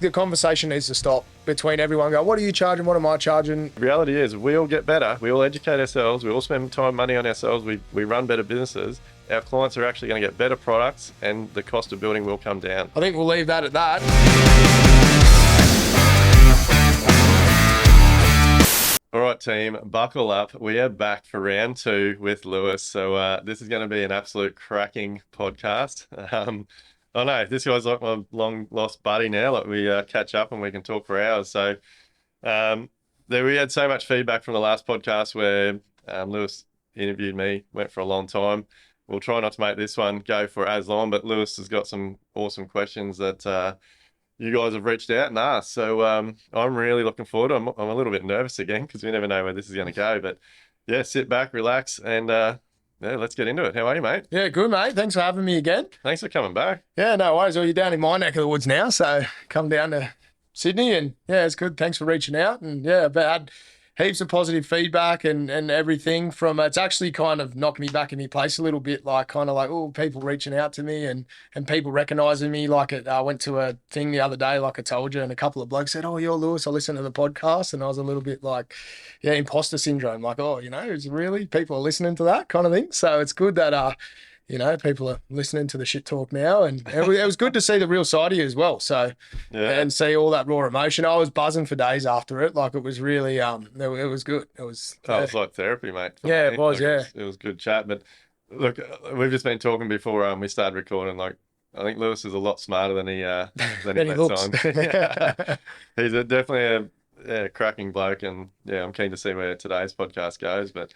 The conversation needs to stop between everyone. Go, what are you charging? What am I charging? The reality is we all get better. We all educate ourselves. We all spend time, money on ourselves. We run better businesses. Our clients are actually going to get better products and the cost of building will come down. I think we'll leave that at that. All right, team, buckle up. We are back for round 2 with Lewis. So this is going to be an absolute cracking podcast. I know this guy's like my long lost buddy now. Like we catch up and we can talk for hours. So we had so much feedback from the last podcast where Lewis interviewed me, went for a long time. We'll try not to make this one go for as long, but Lewis has got some awesome questions that you guys have reached out and asked. So I'm really looking forward to it. I'm a little bit nervous again because we never know where this is going to go. But yeah, sit back, relax, and yeah, let's get into it. How are you, mate? Yeah, good, mate. Thanks for having me again. Thanks for coming back. Yeah, no worries. Well, you're down in my neck of the woods now, so come down to Sydney and yeah, it's good. Thanks for reaching out. And yeah, I've had heaps of positive feedback and everything from it's actually kind of knocked me back in my place a little bit, like kind of like, oh, people reaching out to me and people recognizing me. Like I went to a thing the other day, like I told you, and a couple of blokes said, oh, you're Lewis, I listened to the podcast. And I was a little bit like, yeah, imposter syndrome. Like, oh, is really people are listening to that kind of thing. So it's good that, people are listening to the shit talk now. And it was good to see the real side of you as well. So, yeah. And see all that raw emotion. I was buzzing for days after it. Like it was really, it was good. It was like therapy, mate. Yeah, it was, like, It was good chat. But look, we've just been talking before we started recording. Like, I think Lewis is a lot smarter than he lets on. He's definitely a cracking bloke. And yeah, I'm keen to see where today's podcast goes. But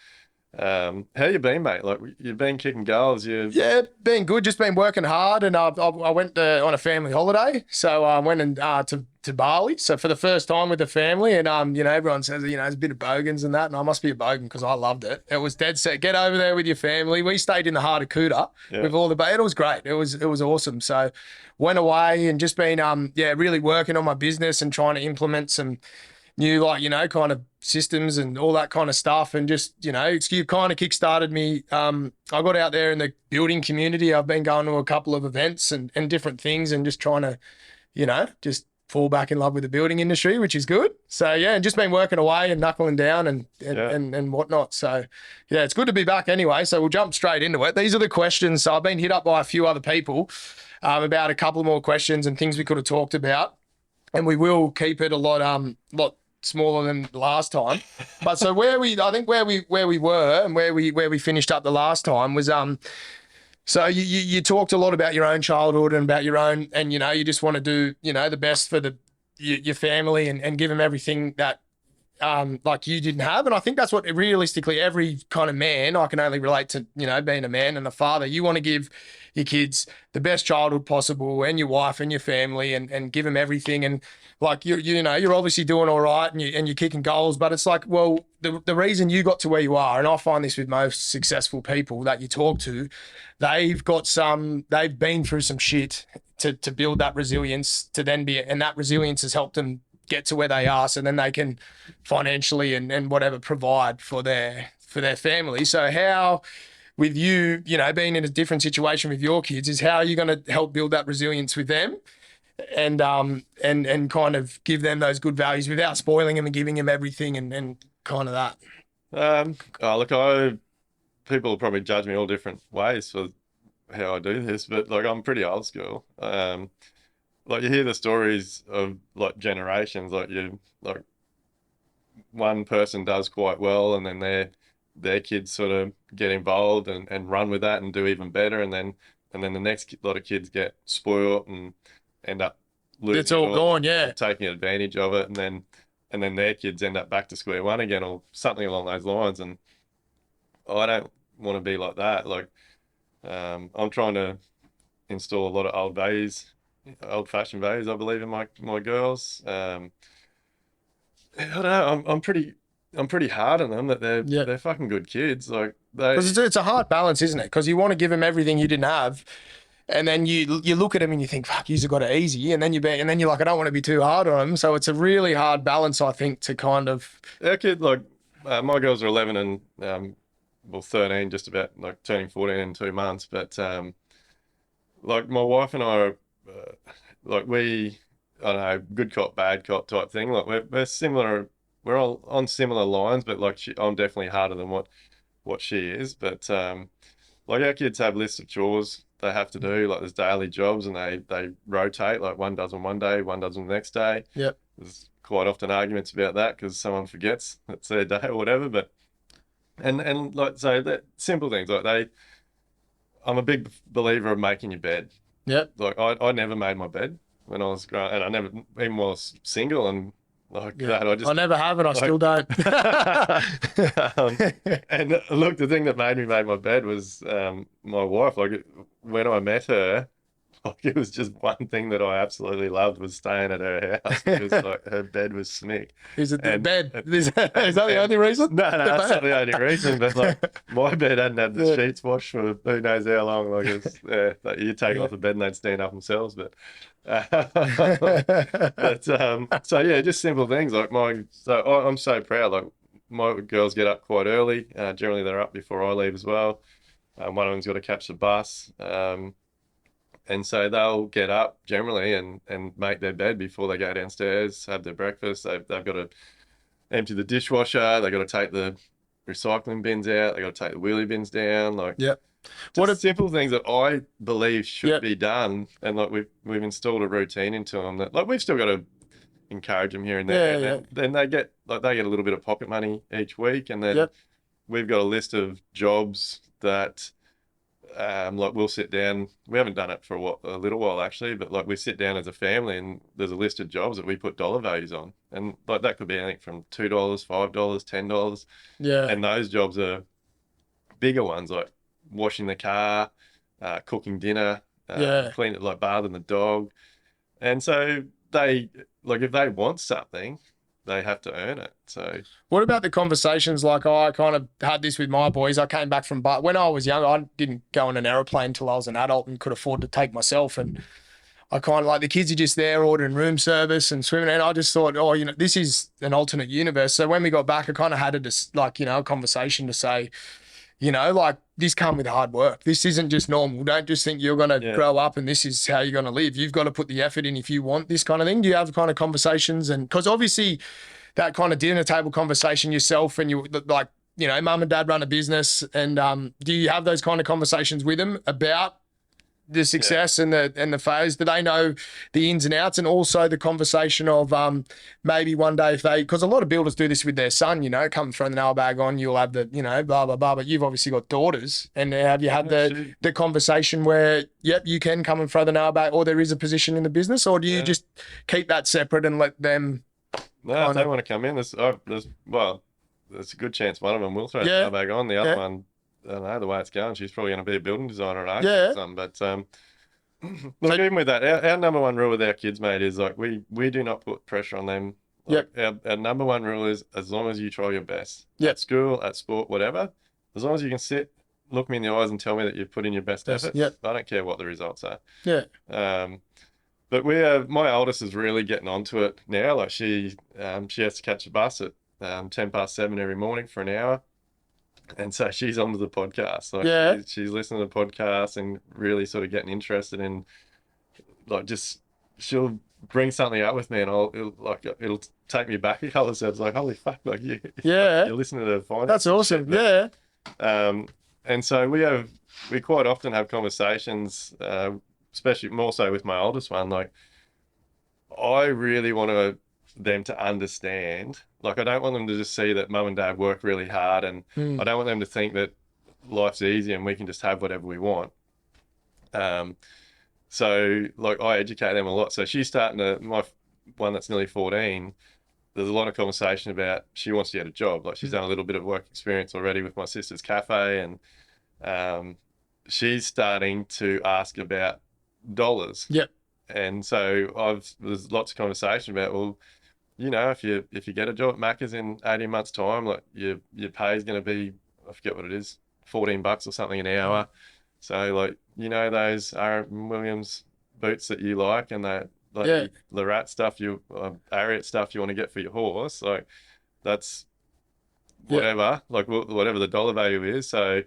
how you been, mate? Like you've been kicking goals. Yeah, been good. Just been working hard, and I went on a family holiday. So I went to Bali. So for the first time with the family, and everyone says there's a bit of bogans and that, and I must be a bogan because I loved it. It was dead set. Get over there with your family. We stayed in the heart of Kuta with all the. It was great. It was awesome. So went away and just been really working on my business and trying to implement some new kind of systems and all that kind of stuff, and just you kind of kickstarted me. I got out there in the building community. I've been going to a couple of events and different things and just trying to just fall back in love with the building industry, which is good. So yeah, and just been working away and knuckling down and whatnot. So yeah, it's good to be back anyway. So we'll jump straight into it. These are the questions. So I've been hit up by a few other people about a couple more questions and things we could have talked about, and we will keep it a lot smaller than last time. But so where we were and where we finished up the last time was so you talked a lot about your own childhood and about your own, and you just want to do the best for your family and give them everything that like you didn't have. And I think that's what realistically every kind of man, I can only relate to being a man and a father, you want to give your kids the best childhood possible, and your wife and your family, and give them everything. And like you're obviously doing all right and you're kicking goals, but it's like, well, the reason you got to where you are, and I find this with most successful people that you talk to, they've been through some shit to build that resilience to then be, and that resilience has helped them get to where they are, so then they can financially and whatever provide for their family. So how, with you being in a different situation with your kids, is how are you going to help build that resilience with them and kind of give them those good values without spoiling them and giving them everything and kind of that? People will probably judge me all different ways for how I do this, but like I'm pretty old school. Like you hear the stories of like generations, like one person does quite well and then their kids sort of get involved and run with that and do even better, and then the next lot of kids get spoiled and end up losing. It's all gone, yeah. Taking advantage of it, and then their kids end up back to square one again or something along those lines. And I don't want to be like that. Like I'm trying to install a lot of old values, old-fashioned values, I believe, in my girls. I don't know. I'm pretty hard on them that they're fucking good kids. Like because it's a hard balance, isn't it? Because you want to give them everything you didn't have, and then you look at them and you think, fuck, you've got it easy, and then you're like, I don't want to be too hard on them. So it's a really hard balance, I think, to kind of. Our kid, like my girls are 11 and 13, just about like turning 14 in 2 months. But like my wife and I are like I don't know, good cop, bad cop type thing. Like we're similar, we're all on similar lines, but like I'm definitely harder than what she is. But like our kids have lists of chores they have to do. Like there's daily jobs, and they rotate. Like one does them one day, one does them the next day. Yep. There's quite often arguments about that because someone forgets it's their day or whatever. But and like so that simple things like I'm a big believer of making your bed. Yep. Like I never made my bed when I was growing, and I never even while I was single and like Yeah. that. I never have, and I still don't. And look, the thing that made me make my bed was my wife. Like when I met her, like it was just one thing that I absolutely loved was staying at her house because like her bed was smick. Is it the And- bed? Is that the only reason? No, that's The not the only reason. But like my bed hadn't had the sheets washed for who knows how long. Like it's like you take off the bed and they'd stand up themselves. But so yeah, just simple things like I'm so proud. Like my girls get up quite early. Generally they're up before I leave as well. One of them's got to catch the bus. And so they'll get up generally and make their bed before they go downstairs, have their breakfast. They've got to empty the dishwasher. They've got to take the recycling bins out. They've got to take the wheelie bins down. Like, Yep. what are simple things that I believe should Yep. be done. And like we've installed a routine into them that like we've still got to encourage them here and there. Yeah, And then they get a little bit of pocket money each week. And then Yep. we've got a list of jobs that like we'll sit down. We haven't done it for a little while actually, but like we sit down as a family and there's a list of jobs that we put dollar values on, and like that could be anything from $2, $5, $10. Yeah. And those jobs are bigger ones like washing the car, cooking dinner, cleaning like bathing the dog, and so they like if they want something, they have to earn it. So What about the conversations? Like I kind of had this with my boys. I came back from when I was young. I didn't go on an aeroplane until I was an adult and could afford to take myself. And I kind of like the kids are just there ordering room service and swimming. And I just thought, oh, this is an alternate universe. So when we got back, I kind of had a conversation to say, like this come with hard work. This isn't just normal. Don't just think you're going to grow up and this is how you're going to live. You've got to put the effort in if you want this kind of thing. Do you have kind of conversations? And because obviously that kind of dinner table conversation yourself and you like, mum and dad run a business and do you have those kind of conversations with them about the success and the failures? Do they know the ins and outs? And also the conversation of maybe one day because a lot of builders do this with their son, come throw the nail bag on, you'll have the, blah, blah, blah, but you've obviously got daughters. And have you had the conversation where, yep, you can come and throw the nail bag or there is a position in the business, or do you just keep that separate and let them? No, if they want to come in, there's a good chance one of them will throw the nail bag on. The other one, I don't know the way it's going. She's probably going to be a building designer at or something. But look, even with that, our number one rule with our kids, mate, is like we do not put pressure on them. Like, our number one rule is as long as you try your best. At school, at sport, whatever. As long as you can sit, look me in the eyes, and tell me that you've put in your best effort. I don't care what the results are. But my oldest is really getting onto it now. Like she has to catch a bus at 7:10 every morning for an hour. And so she's onto the podcast. Like she's listening to the podcast and really sort of getting interested in like she'll bring something up with me and it'll take me back a couple of steps like holy fuck, like you're listening to the finance. That's awesome. And so we quite often have conversations, especially more so with my oldest one. Like I really want them to understand. Like I don't want them to just see that mum and dad work really hard, and I don't want them to think that life's easy and we can just have whatever we want. So like I educate them a lot. So she's starting my one that's nearly 14. There's a lot of conversation about she wants to get a job. Like she's done a little bit of work experience already with my sister's cafe, and she's starting to ask about dollars. And so there's lots of conversation about, well, if you get a job at Macca's in 18 months time, like your pay is going to be, I forget what it is, $14 or something an hour. So like, those R.M. Williams boots that you like and that like the rat stuff, Ariat stuff you want to get for your horse, like that's whatever, like whatever the dollar value is. So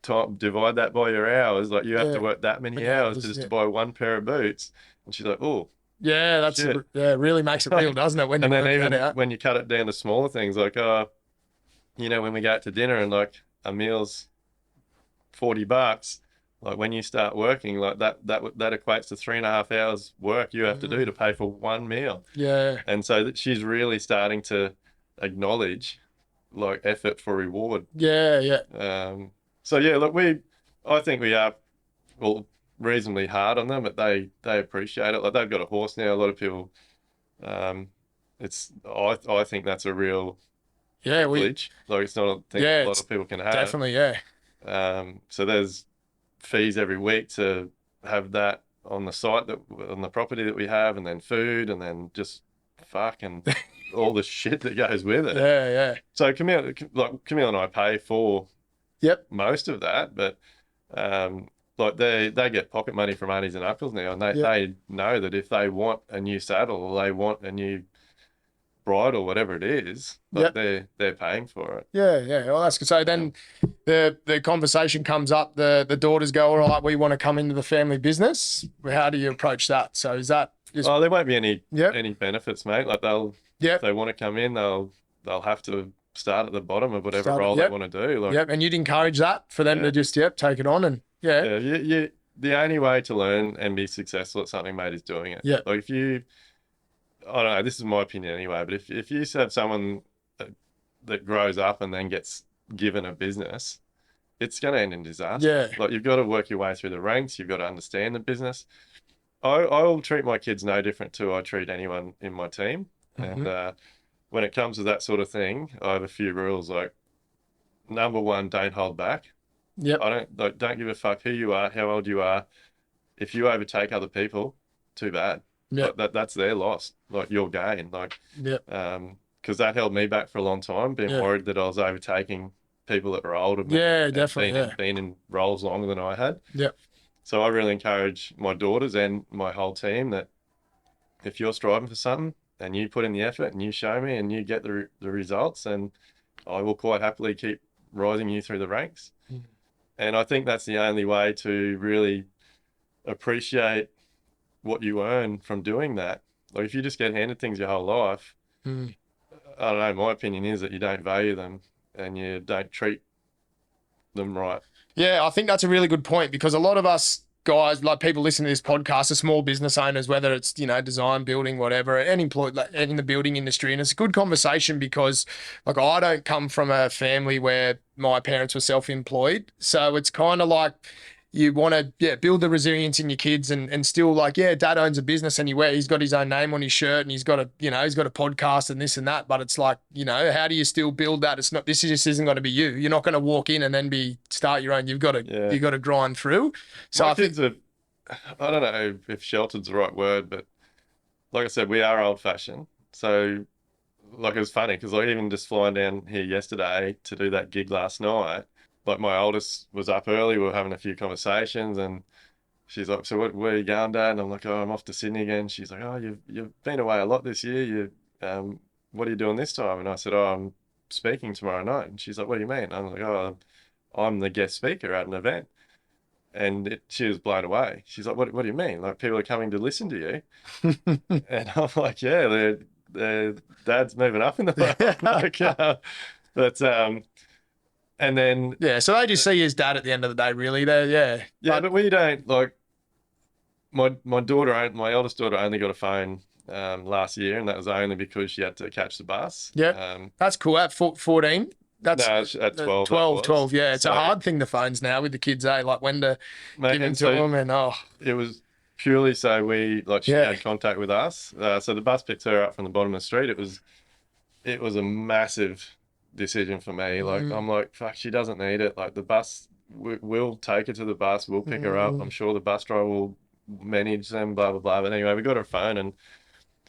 divide that by your hours, like you have to work that many hours just to buy one pair of boots. And she's like, oh, Yeah, that's Shit. yeah, it really makes it real, doesn't it? When you And then work that even out. when you cut it down to smaller things, like, when we go out to dinner and like a meal's $40, like when you start working, like that equates to 3.5 hours work you have to do to pay for one meal. Yeah, And so that she's really starting to acknowledge like effort for reward. yeah, yeah, So yeah, look, I think we are, well, reasonably hard on them, but they appreciate it. Like they've got a horse now. A lot of people, um, I think that's a real yeah. privilege. Like it's not a thing Yeah, a lot it's of people can have. definitely, yeah, So there's fees every week to have that on the site, that on the property that we have, and then food, and then just fucking all the shit that goes with it. yeah, yeah. So Camille and I pay for Yep, most of that, but like they get pocket money from aunties and uncles now, and yep, they know that if they want a new saddle or they want a new bride or whatever it is, like yep. they're paying for it. Yeah, yeah. Well, that's good. So then the conversation comes up. The daughters go, all right, we want to come into the family business. How do you approach that? So is that just Oh, there won't be yep, any benefits, mate. Like if yep, they want to come in, they'll have to start at the bottom of whatever start it, role they yep, want to do. Like, yep. And you'd encourage that for them yeah, to just take it on and yeah, yeah, the only way to learn and be successful at something, mate, is doing it. yeah, Like I don't know, this is my opinion anyway, but if you have someone that grows up and then gets given a business, it's going to end in disaster. yeah, Like you've got to work your way through the ranks. You've got to understand the business. I will treat my kids no different to I treat anyone in my team. hmm, And when it comes to that sort of thing, I have a few rules. Like number one, don't hold back. yep, Don't give a fuck who you are, how old you are. If you overtake other people, too bad. yep, Like that's their loss. Like your gain. Like yep, because that held me back for a long time, being yeah, worried that I was overtaking people that were older than me yeah, and definitely, yeah, been in roles longer than I had. yep, So I really encourage my daughters and my whole team that if you're striving for something and you put in the effort and you show me and you get the results, and I will quite happily keep rising you through the ranks. mm, And I think that's the only way to really appreciate what you earn from doing that. Like if you just get handed things your whole life, mm. I don't know, my opinion is that you don't value them and you don't treat them right. Yeah, I think that's a really good point because a lot of us guys, like people listening to this podcast, are small business owners, whether it's, design, building, whatever, and employed like, in the building industry. And it's a good conversation because like I don't come from a family where my parents were self-employed. So it's kind of like you want to, build the resilience in your kids and still like, yeah, dad owns a business and he's got his own name on his shirt and he's got he's got a podcast and this and that. But it's like, how do you still build that? It's not, this just isn't going to be you. You're not going to walk in and then start your own. You've got to grind through. So My I think, kids are, I don't know if sheltered's the right word, but like I said, we are old fashioned. So like it was funny because like even just flying down here yesterday to do that gig last night, like my oldest was up early, we were having a few conversations and she's like, so where are you going, Dad? And I'm like, oh, I'm off to Sydney again. She's like, oh, you've been away a lot this year. What are you doing this time? And I said, oh, I'm speaking tomorrow night. And she's like, what do you mean? I'm like, oh, I'm the guest speaker at an event. And she was blown away. She's like, what do you mean? Like people are coming to listen to you? And I'm like, yeah, their dad's moving up in the world. Like, but and then yeah. So they just see his dad at the end of the day, really. but we don't like my daughter, my eldest daughter, only got a phone last year, and that was only because she had to catch the bus. Yeah, that's cool. At 14, that's No, at 12. 12, 12. Yeah, it's So, a hard thing, the phones now with the kids, like when to mate, give and into them and it was purely so she yeah, had contact with us. So the bus picked her up from the bottom of the street. It was a massive decision for me. Like I'm like, fuck, she doesn't need it. Like the bus, we'll take her to the bus. We'll pick her up. I'm sure the bus driver will manage them. Blah blah blah. But anyway, we got her phone, and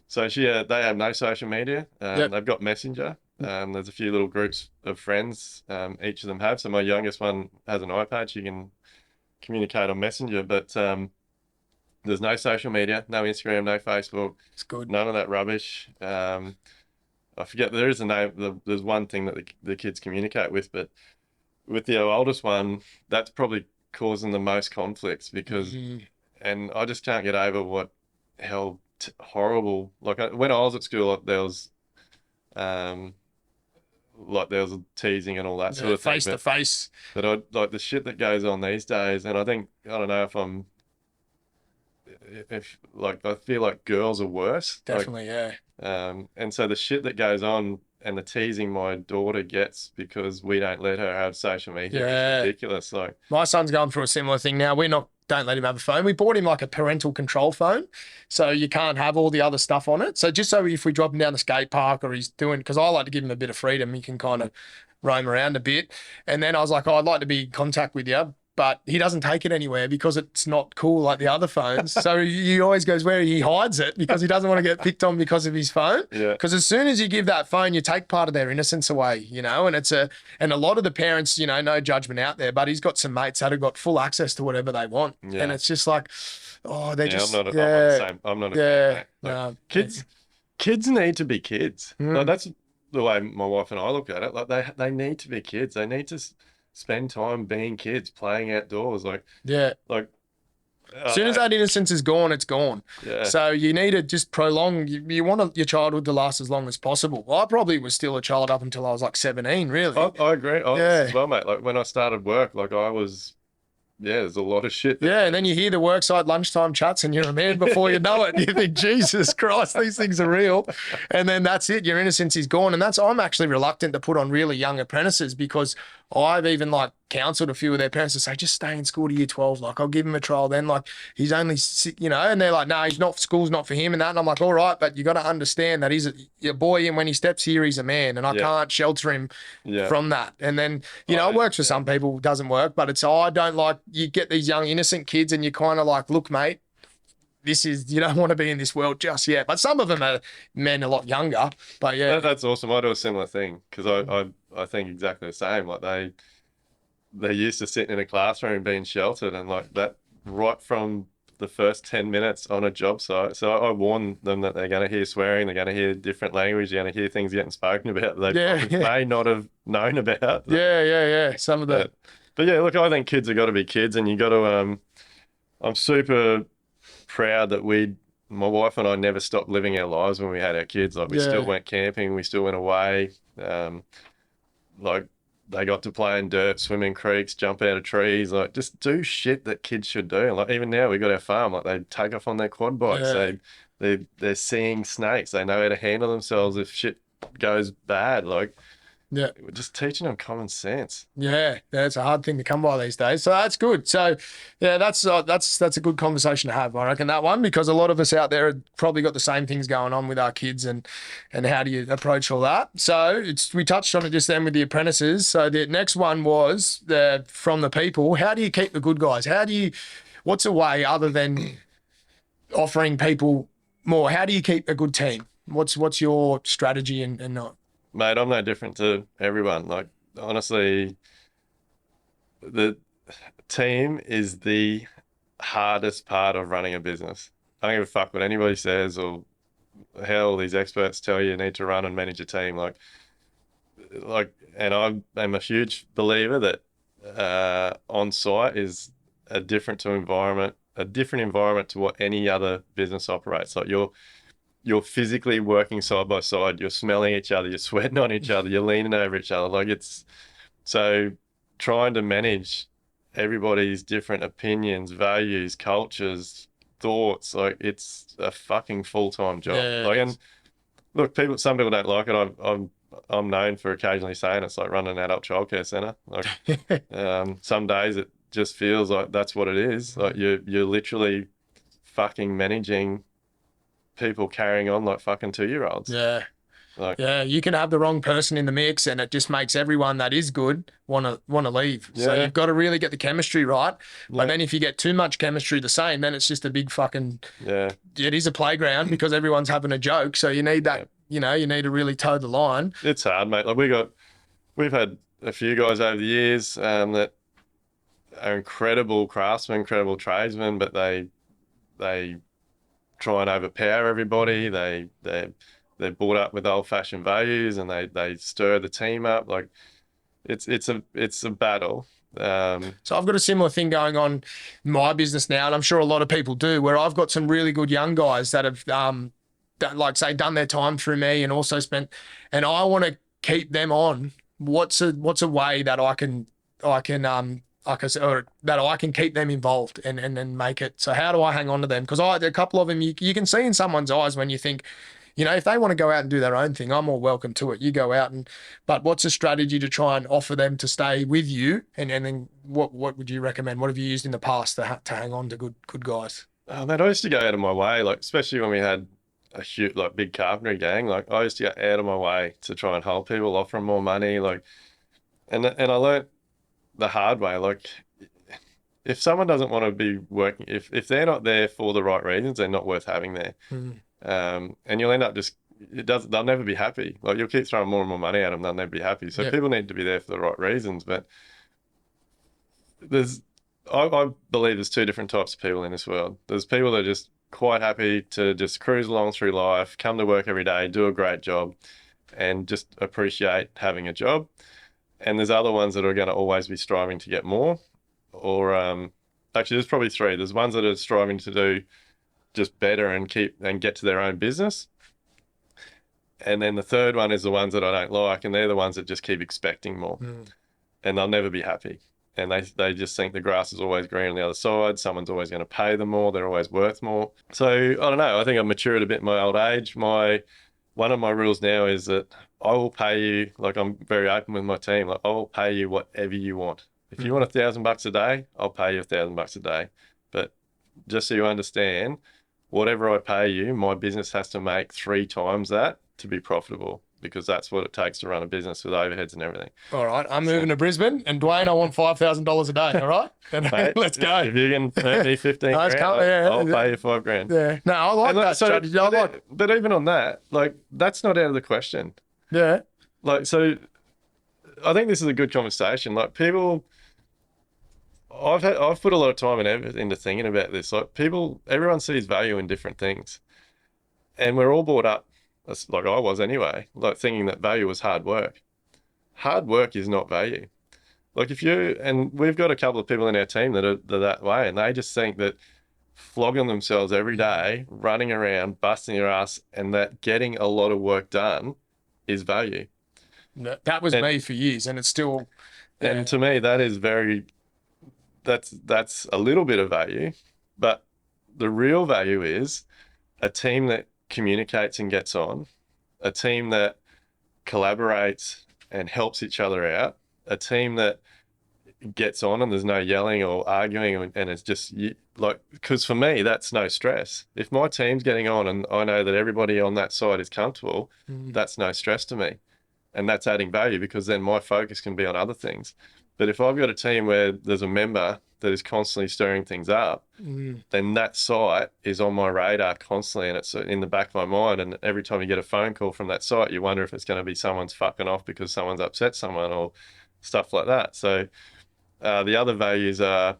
so they have no social media. Yep. They've got Messenger. There's a few little groups of friends. Each of them have. So my youngest one has an iPad. She can communicate on Messenger, but there's no social media, no Instagram, no Facebook. it's good. None of that rubbish. I forget, there is a name. There's one thing that the kids communicate with, but with the oldest one, that's probably causing the most conflicts because, and I just can't get over how horrible. Like when I was at school, like there was teasing and all that sort Yeah, of thing. face to face. But I like the shit that goes on these days, and I think I don't know if like I feel like girls are worse. Definitely, yeah. And so the shit that goes on and the teasing my daughter gets because we don't let her have social media is Yeah. ridiculous. Like, My son's going through a similar thing now. Don't let him have a phone. We bought him like a parental control phone. So you can't have all the other stuff on it. So just so if we drop him down the skate park or he's doing, because I like to give him a bit of freedom, he can kind of roam around a bit. And then I was like, oh, I'd like to be in contact with you. But he doesn't take it anywhere because it's not cool like the other phones. So he always goes where he hides it because he doesn't want to get picked on because of his phone. yeah, Because as soon as you give that phone, you take part of their innocence away, you know, and and a lot of the parents, you know, no judgment out there, but he's got some mates that have got full access to whatever they want. Yeah. And it's just like, oh, they're just, I'm not the same. I'm not a fan, mate. Like, no, kids need to be kids. Mm. Like that's the way my wife and I look at it. Like they need to be kids. They need to spend time being kids, playing outdoors. yeah. Like As soon as that innocence is gone, it's gone. yeah. So you need to just prolong. You want your childhood to last as long as possible. I probably was still a child up until I was like 17, really. I agree. I Yeah. as well, mate. Like when I started work, like I was, there's a lot of shit. Yeah, and then you hear the worksite lunchtime chats and you're a man before you know it. You think, Jesus Christ, these things are real. And then that's it. Your innocence is gone. And I'm actually reluctant to put on really young apprentices because I've even like counseled a few of their parents to say, just stay in school to year 12. Like, I'll give him a trial then. Like, he's only, you know, and they're like, no, school's not for him and that. And I'm like, all right, but you got to understand that he's a boy. And when he steps here, he's a man. And I can't shelter him from that. And then, you know, it works for some people, doesn't work. But I don't like, you get these young, innocent kids and you kind of like, look, mate, you don't want to be in this world just yet. But some of them are men a lot younger. But yeah. That's awesome. I do a similar thing because I think exactly the same. Like they're used to sitting in a classroom being sheltered and like that right from the first 10 minutes on a job site. So I warn them that they're going to hear swearing, they're going to hear different language, they're going to hear things getting spoken about that they may not have known about. Yeah. Some of the... But yeah, look, I think kids have got to be kids and you got to, I'm super proud that my wife and I never stopped living our lives when we had our kids. Like we still went camping, we still went away. Like they got to play in dirt, swim in creeks, jump out of trees, like just do shit that kids should do. Like even now we got our farm, like they take off on their quad bikes. They're seeing snakes. They know how to handle themselves if shit goes bad. Like we're just teaching them common sense. Yeah, it's a hard thing to come by these days. So that's good. So yeah, that's a good conversation to have, I reckon, that one, because a lot of us out there have probably got the same things going on with our kids and how do you approach all that. So we touched on it just then with the apprentices. So the next one was from the people. How do you keep the good guys? What's a way other than offering people more? How do you keep a good team? What's your strategy and not? Mate, I'm no different to everyone. Like, honestly, the team is the hardest part of running a business. I don't give a fuck what anybody says or hell these experts tell you need to run and manage a team. And I'm a huge believer that on site is a different environment to what any other business operates. Like you're physically working side by side, you're smelling each other, you're sweating on each other, you're leaning over each other. Like so trying to manage everybody's different opinions, values, cultures, thoughts, like it's a fucking full-time job. And look, some people don't like it. I'm known for occasionally saying it's like running an adult childcare center. Like some days it just feels like that's what it is. Like you're literally fucking managing people carrying on like fucking 2-year-olds. You can have the wrong person in the mix and it just makes everyone that is good want to leave. So you've got to really get the chemistry right. But then if you get too much chemistry the same, then it's just a big fucking it is a playground because everyone's having a joke. So you need that, you need to really toe the line. It's hard, mate. Like we've had a few guys over the years that are incredible craftsmen, incredible tradesmen, but they try and overpower everybody. They're brought up with old-fashioned values and they stir the team up. Like it's a battle. So I've got a similar thing going on in my business now, and I'm sure a lot of people do, where I've got some really good young guys that have, like say, done their time through me and also spent, and I want to keep them on. What's a way that I can like I said, or that I can keep them involved and make it. So how do I hang on to them? Because a couple of them, you can see in someone's eyes when you think, if they want to go out and do their own thing, I'm all welcome to it. You go out but what's a strategy to try and offer them to stay with you? And then what would you recommend? What have you used in the past to hang on to good guys? Man, I used to go out of my way, like especially when we had a huge, like big carpentry gang. Like I used to go out of my way to try and hold people, offer them more money. Like, and I learned the hard way. Like, if someone doesn't want to be working, if they're not there for the right reasons, they're not worth having there. And you'll end up they'll never be happy. Like you'll keep throwing more and more money at them, they'll never be happy. So people need to be there for the right reasons. But I believe there's two different types of people in this world. There's people that are just quite happy to just cruise along through life, come to work every day, do a great job, and just appreciate having a job. And there's other ones that are going to always be striving to get more. Or actually, there's probably three. There's ones that are striving to do just better and get to their own business. And then the third one is the ones that I don't like, and they're the ones that just keep expecting more, and they'll never be happy. And they just think the grass is always green on the other side. Someone's always going to pay them more. They're always worth more. So I don't know. I think I've matured a bit in my old age. One of my rules now is that I will pay you. Like I'm very open with my team. Like I will pay you whatever you want. If you want $1,000 a day, I'll pay you $1,000 a day. But just so you understand, whatever I pay you, my business has to make 3 times that to be profitable, because that's what it takes to run a business with overheads and everything. All right, I'm moving to Brisbane, and Duayne, I want $5,000 a day. All right, Mate, let's go. If you can earn me 15 grand, I'll pay you $5,000. Yeah, no, I like that strategy. I like it. But even on that, like that's not out of the question. Yeah. Like, so I think this is a good conversation. Like people, I've put a lot of time and effort into thinking about this. Like everyone sees value in different things, and we're all brought up, like I was anyway, like thinking that value was hard work. Hard work is not value. Like and we've got a couple of people in our team that are that way, and they just think that flogging themselves every day, running around, busting their ass, and that getting a lot of work done is value. That was me for years, and it's still. Yeah. And to me, that is that's a little bit of value, but the real value is a team that communicates and gets on, a team that collaborates and helps each other out, a team that gets on and there's no yelling or arguing, and it's just like, because for me, that's no stress. If my team's getting on and I know that everybody on that side is comfortable, that's no stress to me. And that's adding value, because then my focus can be on other things. But if I've got a team where there's a member that is constantly stirring things up, then that site is on my radar constantly, and it's in the back of my mind. And every time you get a phone call from that site, you wonder if it's going to be someone's fucking off because someone's upset someone or stuff like that. So the other values are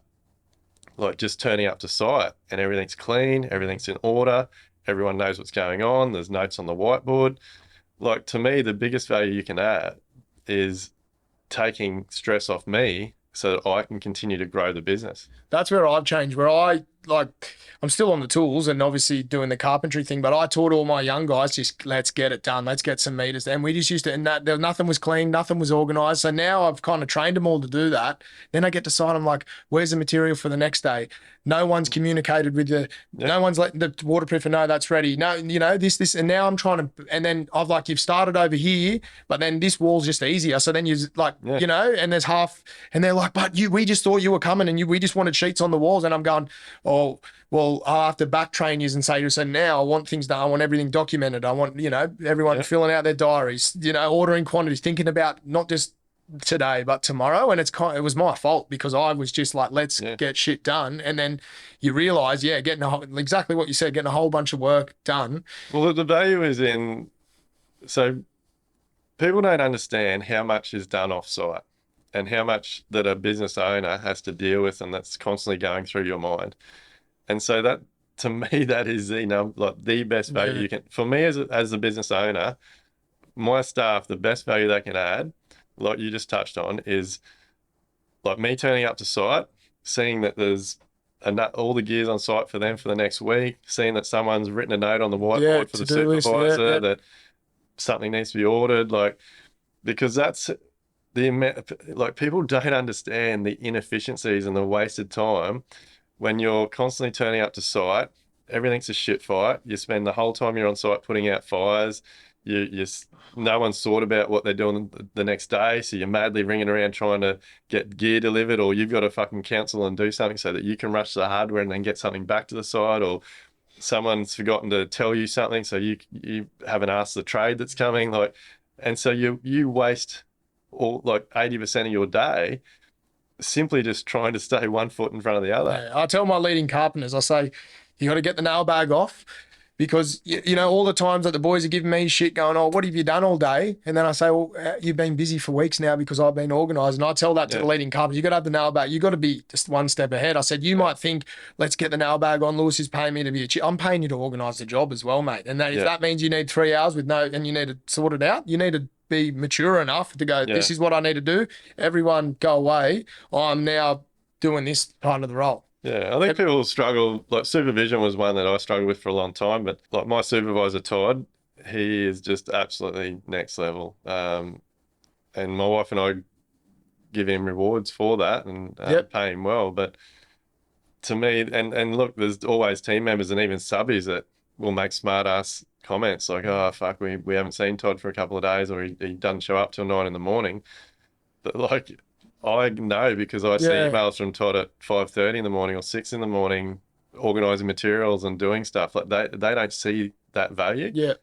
like just turning up to site and everything's clean, everything's in order, everyone knows what's going on, there's notes on the whiteboard. Like, to me, the biggest value you can add is taking stress off me so that I can continue to grow the business. That's where I've changed, where I'm still on the tools and obviously doing the carpentry thing, but I taught all my young guys, just let's get it done. Let's get some meters. And we just used to, and nothing was clean, nothing was organized. So now I've kind of trained them all to do that. Then I get to site, I'm like, where's the material for the next day? No one's communicated with you. Yep. No one's letting the waterproofer know that's ready. No, this, and now I'm trying to, and then I've like, you've started over here, but then this wall's just easier. So then you like, and there's half, and they're like, but we just thought you were coming and we just wanted sheets on the walls. And I'm going, oh, well, I'll have to back train you and say, so now I want things done. I want everything documented. I want, everyone filling out their diaries, ordering quantities, thinking about not just today, but tomorrow. And it was my fault because I was just like, let's get shit done. And then you realize, getting exactly what you said, getting a whole bunch of work done. Well, the value is so people don't understand how much is done off site and how much that a business owner has to deal with, and that's constantly going through your mind. And so that, to me, that is the best value you can. For me, as a business owner, my staff, the best value they can add, like you just touched on, is like me turning up to site, seeing that there's all the gears on site for them for the next week, seeing that someone's written a note on the Yeah, whiteboard for the to-do list. Yeah, supervisor yeah. that something needs to be ordered, like, because that's the amount, like, people don't understand the inefficiencies and the wasted time when you're constantly turning up to site. Everything's a shit fight. You spend the whole time you're on site putting out fires. You no one's thought about what they're doing the next day, so you're madly ringing around trying to get gear delivered, or you've got to fucking cancel and do something so that you can rush the hardware and then get something back to the site, or someone's forgotten to tell you something, so you haven't asked the trade that's coming, like, and so you waste all like 80% of your day simply just trying to stay one foot in front of the other. Yeah, I tell my leading carpenters, I say, you got to get the nail bag off because, you know, all the times that the boys are giving me shit going, oh, what have you done all day? And then I say, well, you've been busy for weeks now because I've been organised. And I tell that to Yeah. the leading carpenters, you got to have the nail bag. You got to be just one step ahead. I said, you might think, let's get the nail bag on. Lewis is paying me to be I'm paying you to organise the job as well, mate. And that, if Yeah. that means you need 3 hours and you need to sort it out, you need to be mature enough to go, this Yeah. is what I need to do. Everyone go away. I'm now doing this part of the role. Yeah, I think people struggle. Like supervision was one that I struggled with for a long time, but like my supervisor Todd, he is just absolutely next level. And my wife and I give him rewards for that and Yep. pay him well. But to me, and look, there's always team members and even subbies that will make smart ass comments like, "Oh fuck, we haven't seen Todd for a couple of days, or he doesn't show up till 9 in the morning." But like, I know because I see Yeah. emails from Todd at 5:30 in the morning or 6 in the morning, organizing materials and doing stuff. Like they don't see that value. Yeah.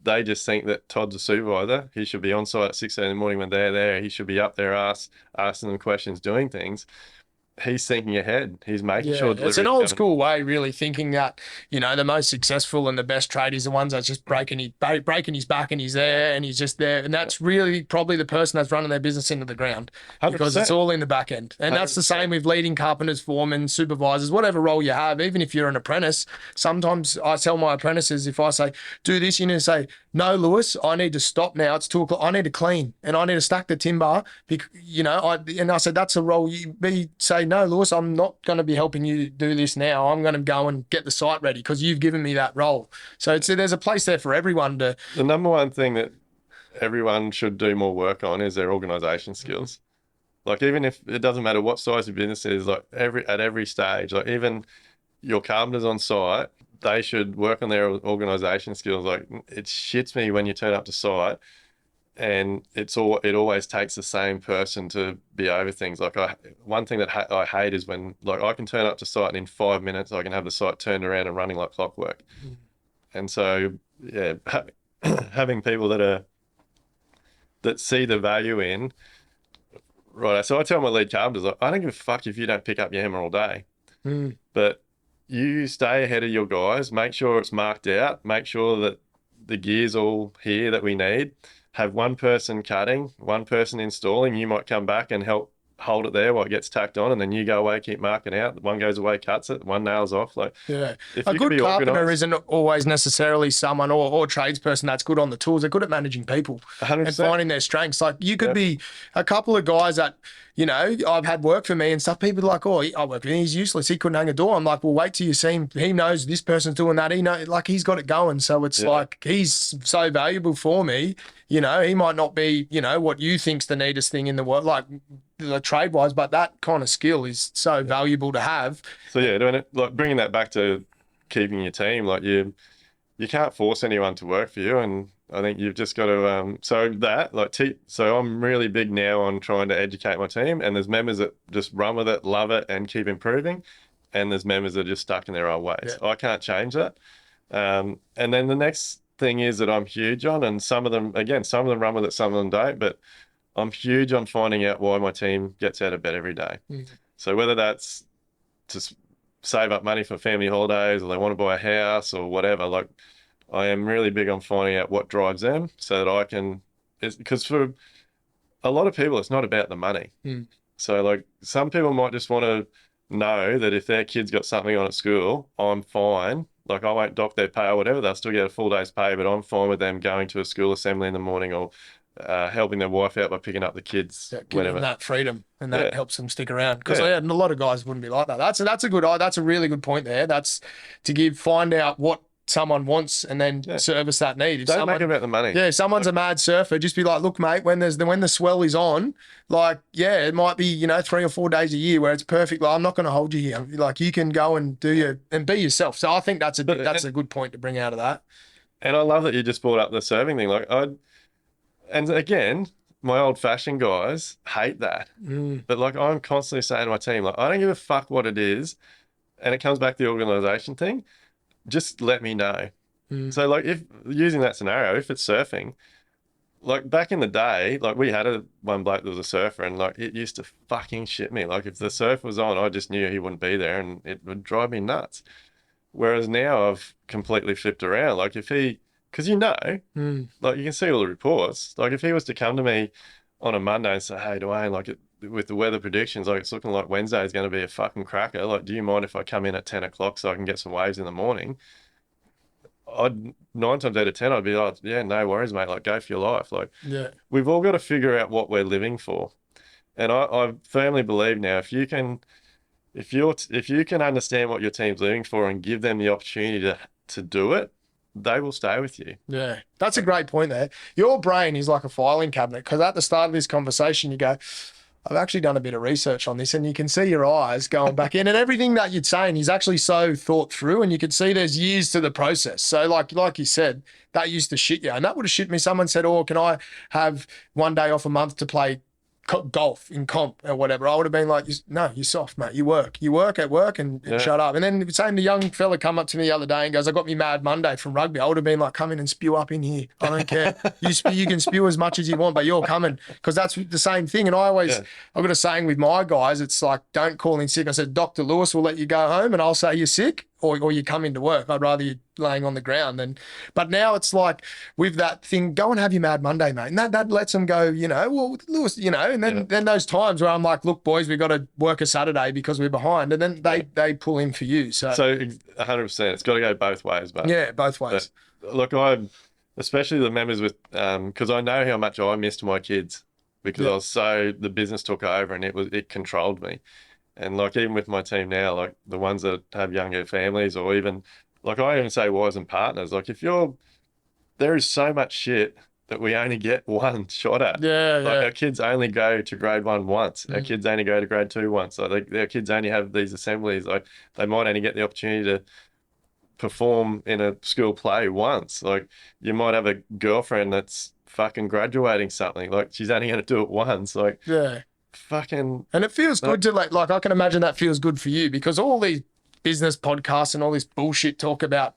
They just think that Todd's a supervisor. He should be on site at 6 in the morning when they're there. He should be up there asking them questions, doing things. He's thinking ahead. He's making Yeah, sure it's delivery an is old coming. school way, really, thinking that, you know, the most successful and the best tradies are the ones that's just breaking his back and he's there and he's just there. And that's really probably the person that's running their business into the ground because it's 100%. all in the back end. And that's the 100%. same with leading carpenters, foremen, supervisors, whatever role you have. Even if you're an apprentice, sometimes I tell my apprentices, if I say, do this, you need to say, no, Lewis, I need to stop now. It's 2 o'clock. I need to clean and I need to stack the timber. You know, and I said, that's a role say, no, Lewis, I'm not going to be helping you do this now. I'm going to go and get the site ready because you've given me that role. So there's a place there for everyone to. The number one thing that everyone should do more work on is their organization skills. Like even if it doesn't matter what size your business is, like at every stage, like even your carpenters on site, they should work on their organization skills. Like it shits me when you turn up to site and it always takes the same person to be over things. Like one thing that I hate is when like I can turn up to site and in 5 minutes I can have the site turned around and running like clockwork. And so yeah, having people that see the value in. Right. So I tell my lead carpenters, like, I don't give a fuck if you don't pick up your hammer all day, but you stay ahead of your guys, make sure it's marked out, make sure that the gear's all here that we need. Have one person cutting, one person installing. You might come back and help hold it there while it gets tacked on, and then you go away, keep marking out. One goes away, cuts it, one nails off. Like, Yeah, if a you can good be carpenter organised, isn't always necessarily someone or tradesperson that's good on the tools. They're good at managing people and 100%. finding their strengths. Like you could Yep. be a couple of guys that, you know, I've had work for me and stuff. People are like, oh, I work with him. He's useless. He couldn't hang a door. I'm like, well, wait till you see him. He knows this person's doing that. He knows, like, he's got it going. So it's Yeah. like he's so valuable for me. You know, he might not be, you know, what you think's the neatest thing in the world, like the trade wise, but that kind of skill is so valuable to have. So yeah, doing it, like bringing that back to keeping your team, like you can't force anyone to work for you, and I think you've just got to so I'm really big now on trying to educate my team, and there's members that just run with it, love it, and keep improving, and there's members that are just stuck in their old ways. Yeah. I can't change that. And then the next thing is that I'm huge on, and some of them run with it, some of them don't, but I'm huge on finding out why my team gets out of bed every day. So whether that's to save up money for family holidays, or they want to buy a house or whatever, like I am really big on finding out what drives them so that I can, because for a lot of people, it's not about the money. So like some people might just want to know that if their kid's got something on at school, I'm fine. Like I won't dock their pay or whatever. They'll still get a full day's pay, but I'm fine with them going to a school assembly in the morning or helping their wife out by picking up the kids Yeah, give them whenever. that freedom, and that helps them stick around. Because Yeah. a lot of guys wouldn't be like that. That's a really good point there. That's to find out what someone wants and then service that need. If Don't make it about the money. Yeah, if someone's a mad surfer, just be like, look, mate, when the swell is on, like, yeah, it might be 3 or 4 days a year where it's perfect. Like, I'm not going to hold you here. Like, you can go and be yourself. So I think that's a good point to bring out of that. And I love that you just brought up the serving thing. And again, my old-fashioned guys hate that. But like, I'm constantly saying to my team, like, I don't give a fuck what it is, and it comes back to the organisation thing. Just let me know. So like, if using that scenario, if it's surfing, like back in the day, like we had one bloke that was a surfer, and like it used to fucking shit me. Like if the surf was on, I just knew he wouldn't be there, and it would drive me nuts. Whereas now I've completely flipped around. Like because like you can see all the reports. Like if he was to come to me on a Monday and say, hey, Duayne, like with the weather predictions, like it's looking like Wednesday is going to be a fucking cracker. Like, do you mind if I come in at 10 o'clock so I can get some waves in the morning? 9 times out of 10, I'd be like, yeah, no worries, mate. Like, go for your life. Like, we've all got to figure out what we're living for. And I firmly believe now, if you can understand what your team's living for and give them the opportunity to do it, they will stay with you. Yeah, that's a great point there. Your brain is like a filing cabinet, because at the start of this conversation, you go, I've actually done a bit of research on this, and you can see your eyes going back in, and everything that you're saying is actually so thought through, and you can see there's years to the process. So like you said, that used to shit you, and that would have shit me. Someone said, oh, can I have 1 day off a month to play golf in comp or whatever? I would have been like, no, you're soft, mate. You work at work and shut up. And then same, the young fella come up to me the other day and goes, I got me mad Monday from rugby. I would have been like, come in and spew up in here. I don't care. You can spew as much as you want, but you're coming, because that's the same thing. And I've got a saying with my guys, it's like, don't call in sick. I said, Dr. Lewis will let you go home and I'll say you're sick, or you come into work. I'd rather you laying on the ground than. But now it's like, with that thing, go and have your mad Monday, mate. And that lets them go, well, Lewis, and then those times where I'm like, look, boys, we've got to work a Saturday because we're behind. And then they pull in for you. So 100%, it's got to go both ways. But yeah, both ways. But, look, especially the members with, because I know how much I missed my kids, because the business took over and it controlled me. And like, even with my team now, like the ones that have younger families, or even like, I even say wives and partners, like there is so much shit that we only get one shot at. Our kids only go to grade 1 once. Our kids only go to grade 2 once. Like their kids only have these assemblies. Like they might only get the opportunity to perform in a school play once. Like you might have a girlfriend that's fucking graduating something. Like she's only going to do it once. Like fucking. And it feels good to like I can imagine that feels good for you, because all these business podcasts and all this bullshit talk about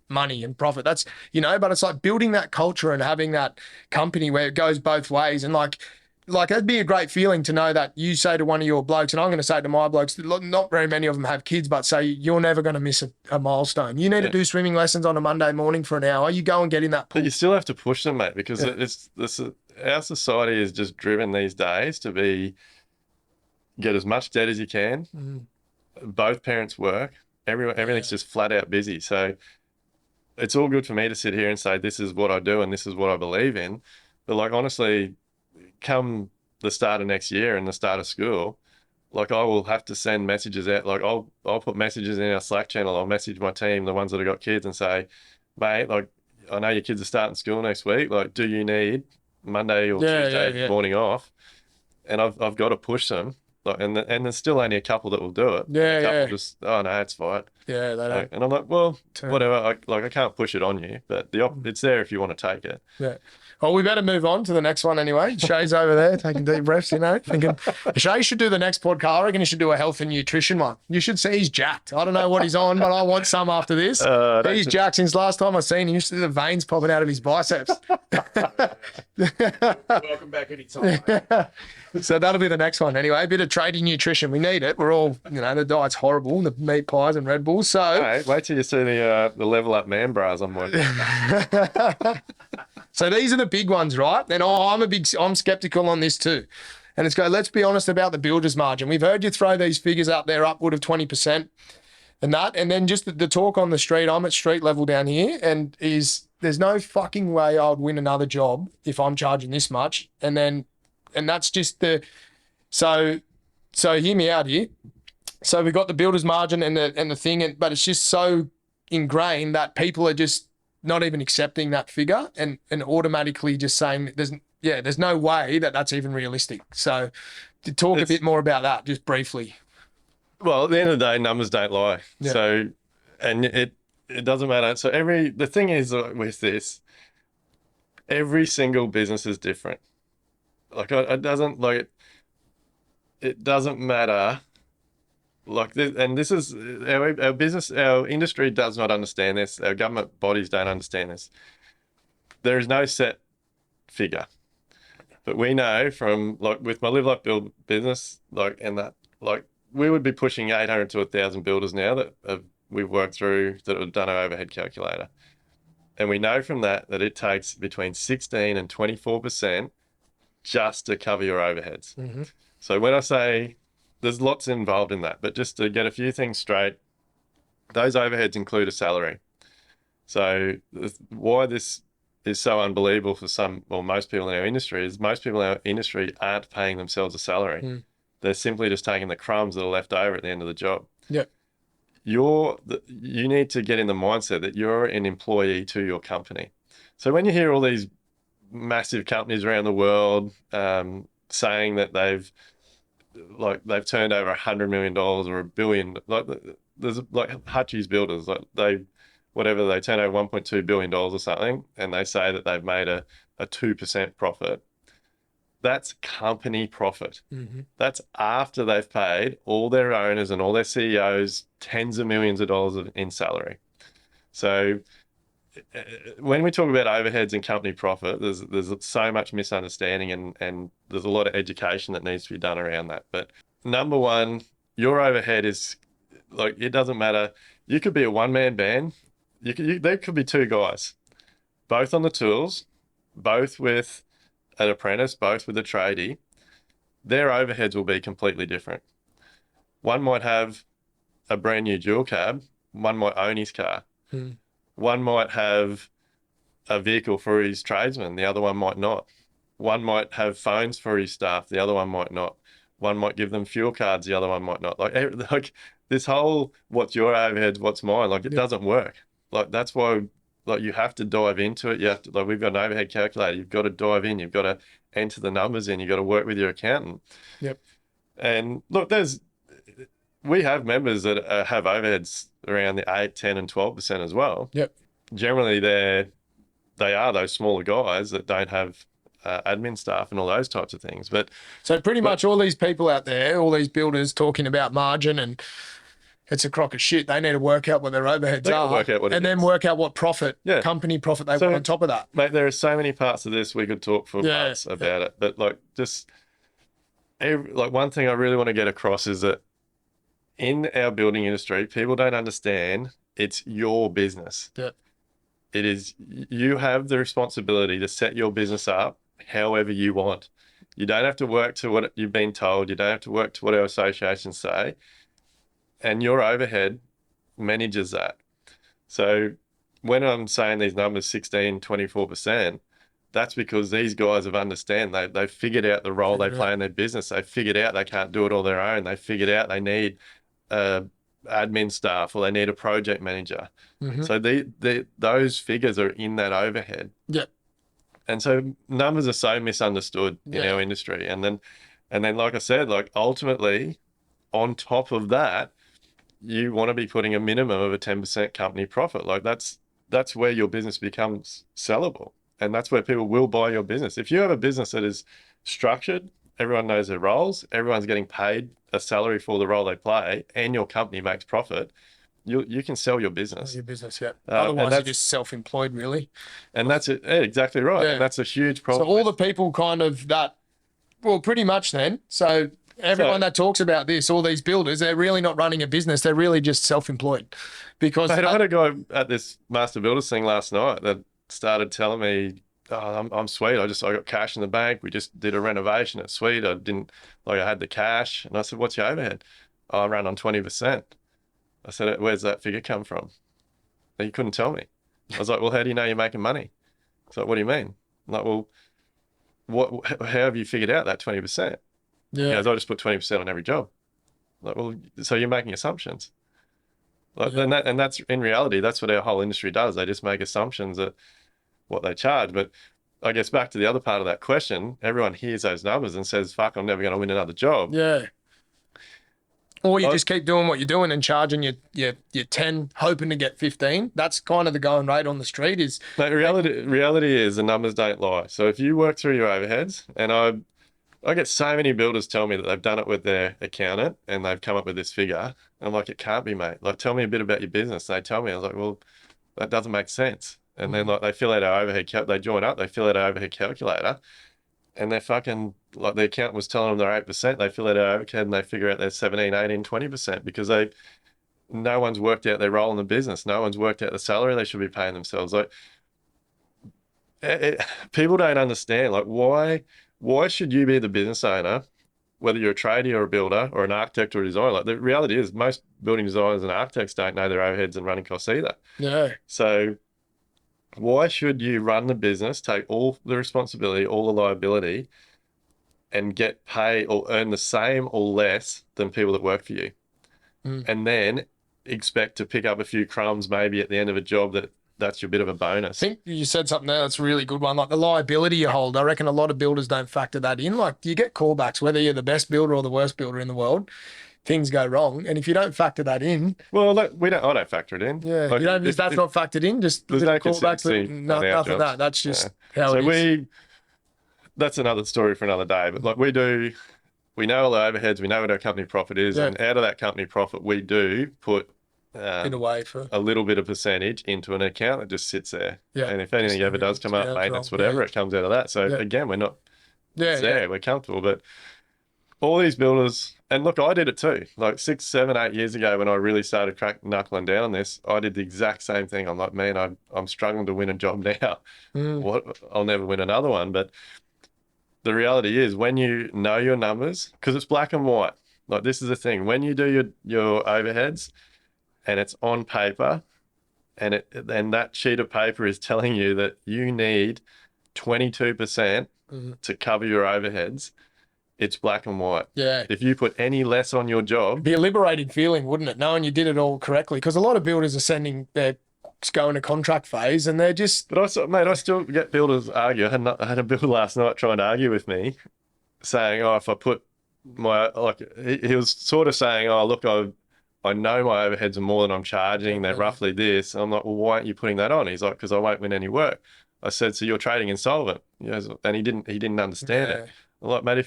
money and profit, that's but it's like building that culture and having that company where it goes both ways. And like it'd be a great feeling to know that you say to one of your blokes, and I'm going to say to my blokes, not very many of them have kids, but say you're never going to miss a milestone. You need to do swimming lessons on a Monday morning for an hour. You go and get in that pool. But you still have to push them, mate, because our society is just driven these days to get as much debt as you can. Both parents work. Everything's just flat out busy. So it's all good for me to sit here and say, this is what I do and this is what I believe in. But like, honestly, come the start of next year and the start of school, like I will have to send messages out. Like I'll put messages in our Slack channel. I'll message my team, the ones that have got kids, and say, mate, like I know your kids are starting school next week. Like, do you need Monday or Tuesday morning off? And I've got to push them. Like, and there's still only a couple that will do it. Just, oh no, it's fine. Yeah, they don't. And I'm like, well, whatever. I can't push it on you, but it's there if you want to take it. Yeah. Well, we better move on to the next one anyway. Shay's over there taking deep breaths, thinking Shay should do the next podcast. I reckon he should do a health and nutrition one. You should see he's jacked. I don't know what he's on, but I want some after this. He's jacked since last time I seen him. Used to see the veins popping out of his biceps. Welcome back anytime. So that'll be the next one anyway. A bit of trading nutrition. We need it. We're all, the diet's horrible, the meat pies and Red Bulls. So hey, wait till you see the level up man bras I'm working. So these are the big ones, right? And I'm skeptical on this too. And let's be honest about the builder's margin. We've heard you throw these figures up there, upward of 20%. And then just the talk on the street, I'm at street level down here, and is there's no fucking way I would win another job if I'm charging this much. And that's just so hear me out here. So we got the builder's margin and the thing, but it's just so ingrained that people are just not even accepting that figure and automatically just saying there's no way that's even realistic. So to talk a bit more about that, just briefly. Well, at the end of the day, numbers don't lie. Yeah. So, and it doesn't matter. So the thing is with this, every single business is different. Like it doesn't matter. Like this, and this is our business, our industry does not understand this. Our government bodies don't understand this. There is no set figure, but we know from with my Live Like Build business, we would be pushing 800 to 1,000 builders now that we've worked through that have done our overhead calculator, and we know from that it takes between 16 and 24% just to cover your overheads. Mm-hmm. So when I say there's lots involved in that, but just to get a few things straight, those overheads include a salary. So why this is so unbelievable for most people in our industry is most people in our industry aren't paying themselves a salary. Mm. They're simply just taking the crumbs that are left over at the end of the job. Yep. You need to get in the mindset that you're an employee to your company. So when you hear all these massive companies around the world saying that they've turned over $100 million or $1 billion, there's Hutchie's Builders, they turn over $1.2 billion or something, and they say that they've made a 2% profit. That's company profit. Mm-hmm. That's after they've paid all their owners and all their CEOs tens of millions of dollars in salary. So when we talk about overheads and company profit, there's so much misunderstanding and there's a lot of education that needs to be done around that. But number one, your overhead is it doesn't matter. You could be a one-man band. There could be two guys, both on the tools, both with an apprentice, both with a tradie. Their overheads will be completely different. One might have a brand new dual cab. One might own his car. Mm. One might have a vehicle for his tradesmen. The other one might not. One might have phones for his staff. The other one might not. One might give them fuel cards. The other one might not. Like this whole what's your overheads, what's mine? It doesn't work. That's why you have to dive into it. You have to we've got an overhead calculator. You've got to dive in. You've got to enter the numbers in. You've got to work with your accountant. Yep. And look, we have members that have overheads around the 8, 10, and 12% as well. Yep. Generally, they are those smaller guys that don't have admin staff and all those types of things. But pretty much all these people out there, all these builders talking about margin, and it's a crock of shit. They need to work out what their overheads are, work out what it and then is. Work out what company profit they want on top of that. Mate, there are so many parts of this we could talk for months about it. But one thing I really want to get across is that in our building industry, people don't understand it's your business. Yeah. It is, you have the responsibility to set your business up however you want. You don't have to work to what you've been told. You don't have to work to what our associations say. And your overhead manages that. So when I'm saying these numbers, 16, 24%, that's because these guys have understand. They've figured out the role they play in their business. They've figured out they can't do it all their own. They figured out they need admin staff or they need a project manager. Mm-hmm. So those figures are in that overhead. Yep. And so numbers are so misunderstood in our industry. And then like I said, ultimately on top of that, you want to be putting a minimum of a 10% company profit. That's where your business becomes sellable. And that's where people will buy your business. If you have a business that is structured, everyone knows their roles, everyone's getting paid a salary for the role they play, and your company makes profit, you can sell your business. Your business, yeah. Otherwise, you're just self-employed, really. And that's it. Yeah, exactly right. Yeah. And that's a huge problem. So all the people pretty much then. So everyone that talks about this, all these builders, they're really not running a business. They're really just self-employed. Because I had a guy at this Master Builders thing last night that started telling me, oh, I'm sweet. I got cash in the bank. We just did a renovation. It's sweet. I had the cash. And I said, what's your overhead? Oh, I ran on 20%. I said, where's that figure come from? And he couldn't tell me. I was like, well, how do you know you're making money? It's like, what do you mean? I'm like, well, how have you figured out that 20%? He Yeah. goes, I just put 20% on every job. I'm like, well, so you're making assumptions. Like, Yeah. and that's in reality, that's what our whole industry does. They just make assumptions at what they charge. But I guess back to the other part of that question, everyone hears those numbers and says, fuck, I'm never going to win another job. Yeah. Or you I, just keep doing what you're doing and charging your 10, hoping to get 15. That's kind of the going rate on the street is. Mate, reality is the numbers don't lie. So if you work through your overheads, and I get so many builders tell me that they've done it with their accountant and they've come up with this figure. I'm like, it can't be, mate. Like, tell me a bit about your business. They tell me, I was like, well, that doesn't make sense. And then like they fill out our overhead they join up, they fill out our overhead calculator, and they're fucking like the accountant was telling them they're 8%. They fill out our overhead and they figure out they're 17, 18, 20% because no one's worked out their role in the business. No one's worked out the salary they should be paying themselves. Like people don't understand, like why should you be the business owner, whether you're a tradie or a builder or an architect or a designer? Like the reality is most building designers and architects don't know their overheads and running costs either. Yeah. So why should you run the business, take all the responsibility, all the liability, and get paid or earn the same or less than people that work for you? And then expect to pick up a few crumbs maybe at the end of a job that's your bit of a bonus. I think you said something there that's a really good one, like the liability you hold. I reckon a lot of builders don't factor that in. Like you get callbacks, whether you're the best builder or the worst builder in the world, things go wrong. And if you don't factor that in, Well, I don't factor it in. yeah, Like, you don't, if that's not factored in, just there's no callbacks, consistency no, on our nothing jobs. that. That's just how So it is. that's another story for another day. But like we know all the overheads, we know what our company profit is, Yeah. and out of that company profit, we do put In a way for a little bit of percentage into an account that just sits there. Yeah. And if anything ever does come up, Yeah, maintenance, wrong. whatever, Yeah. it comes out of that. So Yeah. again, we're not Yeah, there, yeah. we're comfortable. But all these builders, and look, I did it too. Like 6, 7, 8 years ago when I really started knuckling down on this, I did the exact same thing. I'm like, man, I'm struggling to win a job now. What? I'll never win another one. But the reality is when you know your numbers, because it's black and white, like this is the thing, when you do your overheads and it's on paper and that sheet of paper is telling you that you need 22% to cover your overheads, it's black and white. Yeah. If you put any less on your job, Be a liberating feeling, wouldn't it? Knowing you did it all correctly. Because a lot of builders are sending their going to contract phase and they're just. but I still get builders argue. I had a builder last night trying to argue with me, saying, "Oh, if I put he was sort of saying, oh, look, I know my overheads are more than I'm charging. They're roughly this." I'm like, well, why aren't you putting that on? He's like, because I won't win any work. I said, so you're trading insolvent. He goes, and he didn't understand it. I'm like, mate,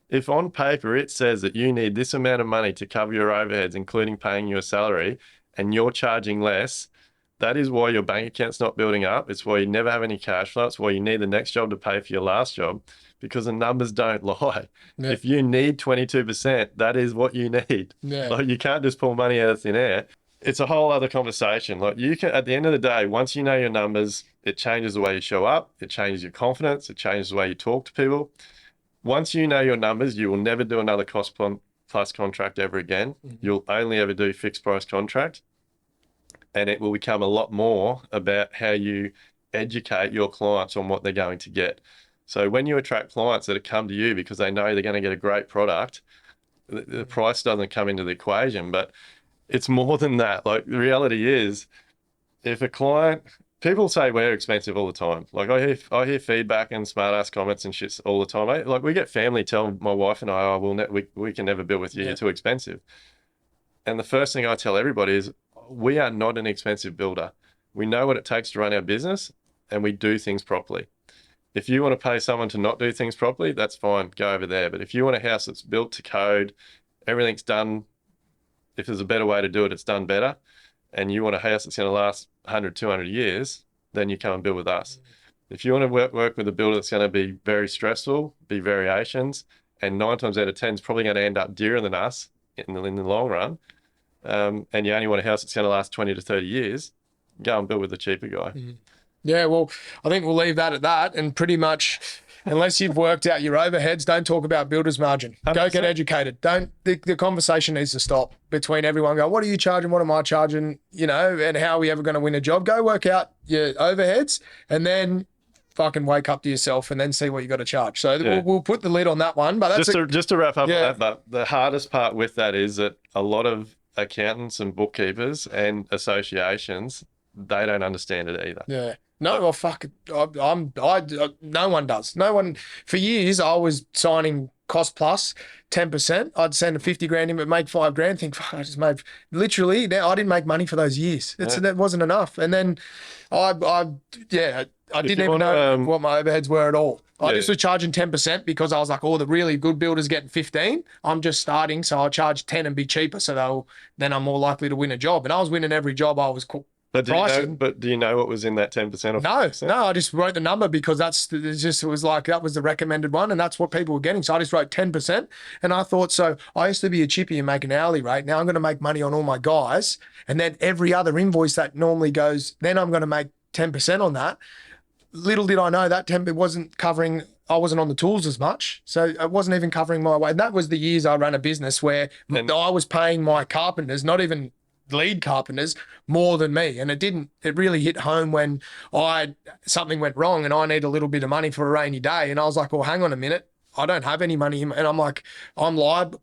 if on paper it says that you need this amount of money to cover your overheads, including paying your salary, and you're charging less, that is why your bank account's not building up. It's why you never have any cash flow. It's why you need the next job to pay for your last job, because the numbers don't lie. Yeah. If you need 22%, that is what you need. Yeah. Like you can't just pull money out of thin air. It's a whole other conversation. Like you can, at the end of the day, once you know your numbers, it changes the way you show up. It changes your confidence. It changes the way you talk to people. Once you know your numbers, you will never do another cost plus contract ever again. You'll only ever do fixed price contract. And it will become a lot more about how you educate your clients on what they're going to get. So when you attract clients that come to you because they know they're going to get a great product, the price doesn't come into the equation, but it's more than that. Like the reality is, if a client, people say we're expensive all the time. Like I hear feedback and smart ass comments and shit all the time. Like we get family tell my wife and I, oh, we can never build with you. You're too expensive. And the first thing I tell everybody is, we are not an expensive builder. We know what it takes to run our business and we do things properly. If you want to pay someone to not do things properly, that's fine, go over there. But if you want a house that's built to code, everything's done, if there's a better way to do it, it's done better, and you want a house that's going to last 100, 200 years, then you come and build with us. If you want to work with a builder that's going to be very stressful, be variations, and 9 times out of 10 is probably going to end up dearer than us in the long run, and you only want a house that's going to last 20 to 30 years, go and build with the cheaper guy. Yeah, well, I think we'll leave that at that. And pretty much unless you've worked out your overheads, don't talk about builder's margin. Go 100%. get educated. The conversation needs to stop between everyone. Go, what are you charging? What am I charging? You know, and how are we ever going to win a job? Go work out your overheads and then fucking wake up to yourself and then see what you got to charge. So we'll put the lid on that one. But that's just to wrap up on that, but the hardest part with that is that a lot of accountants and bookkeepers and associations, they don't understand it either. Yeah. No, well, fuck it. No one does. No one. For years, I was signing cost plus 10%. I'd send a 50 grand in, but make 5 grand. Think, fuck, I just made literally. Now I didn't make money for those years. That wasn't enough. And then I didn't even know what my overheads were at all. I just was charging 10% because I was like, oh, the really good builders getting 15. I'm just starting, so I'll charge 10 and be cheaper. So then I'm more likely to win a job. And I was winning every job I was But do you know what was in that 10%? No, I just wrote the number because it was like, that was the recommended one and that's what people were getting. So I just wrote 10% and I thought, so I used to be a chippy and make an hourly rate. Now I'm going to make money on all my guys. And then every other invoice that normally goes, then I'm going to make 10% on that. Little did I know that 10 wasn't covering, I wasn't on the tools as much. So it wasn't even covering my way. And that was the years I ran a business where I was paying my carpenters, not even lead carpenters, more than me. And it really hit home when something went wrong and I need a little bit of money for a rainy day. And I was like, well, hang on a minute. I don't have any money. And I'm like, I'm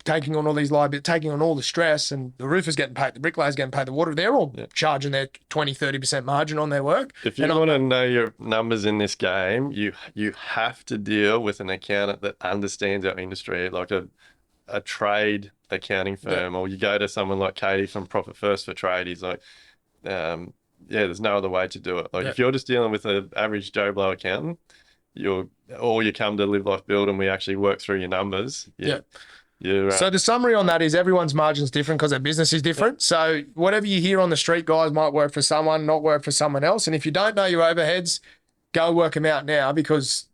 taking on all these liabilities, taking on all the stress, and the roofer's getting paid, the bricklayer's getting paid, the water, they're all charging their 20, 30% margin on their work. If you want to know your numbers in this game, you have to deal with an accountant that understands our industry, like a trade accounting firm, or you go to someone like Katie from Profit First for Trade. He's like, there's no other way to do it. Like if you're just dealing with an average Joe Blow accountant, you come to Live Life Build and we actually work through your numbers. So the summary on that is everyone's margin's different because their business is different. So whatever you hear on the street, guys, might work for someone, not work for someone else. And if you don't know your overheads, go work them out now because,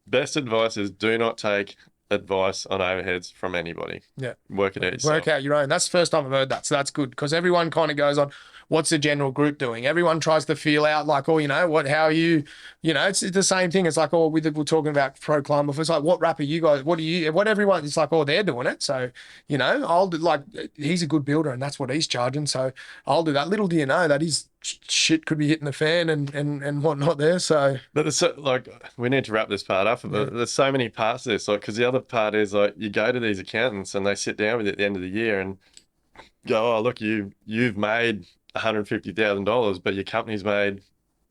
best advice is do not take advice on overheads from anybody. Work it out yourself. Work out your own. That's the first time I've heard that. So that's good because everyone kind of goes on, what's the general group doing? Everyone tries to feel out like, oh, how are you? It's the same thing. It's like, oh, we're talking about Pro Climb before. It's like, what rap are you guys? What everyone, it's like, oh, they're doing it. So, I'll do, like, he's a good builder and that's what he's charging. So I'll do that. Little do you know that his shit could be hitting the fan and whatnot there. So, but it's like, we need to wrap this part up. But there's so many parts to this, like, because the other part is like, you go to these accountants and they sit down with you at the end of the year and go, oh, look, you've made $150,000, but your company's made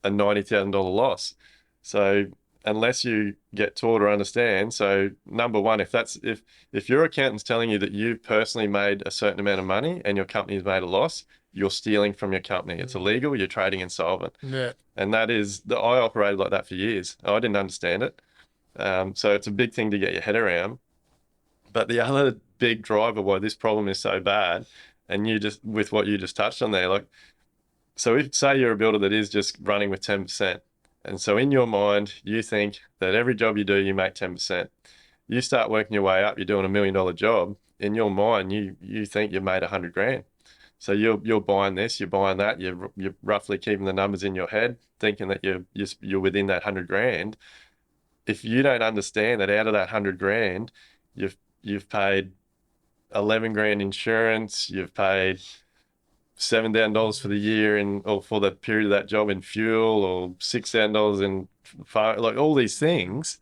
a $90,000 loss. So unless you get taught or understand, so number one, if your accountant's telling you that you've personally made a certain amount of money and your company's made a loss, you're stealing from your company. It's illegal. You're trading insolvent. And I operated like that for years. I didn't understand it. So it's a big thing to get your head around. But the other big driver why this problem is so bad, and with what you just touched on there, like, so if say you're a builder that is just running with 10%, and so in your mind, you think that every job you do, you make 10%. You start working your way up, you're doing $1 million job. In your mind, you think you've made 100 grand. So you're buying this, you're buying that, you're roughly keeping the numbers in your head, thinking that you're within that 100 grand. If you don't understand that out of that 100 grand, you've paid 11 grand insurance, you've paid $7,000 for the year or for the period of that job in fuel, or $6,000 in fire, like all these things,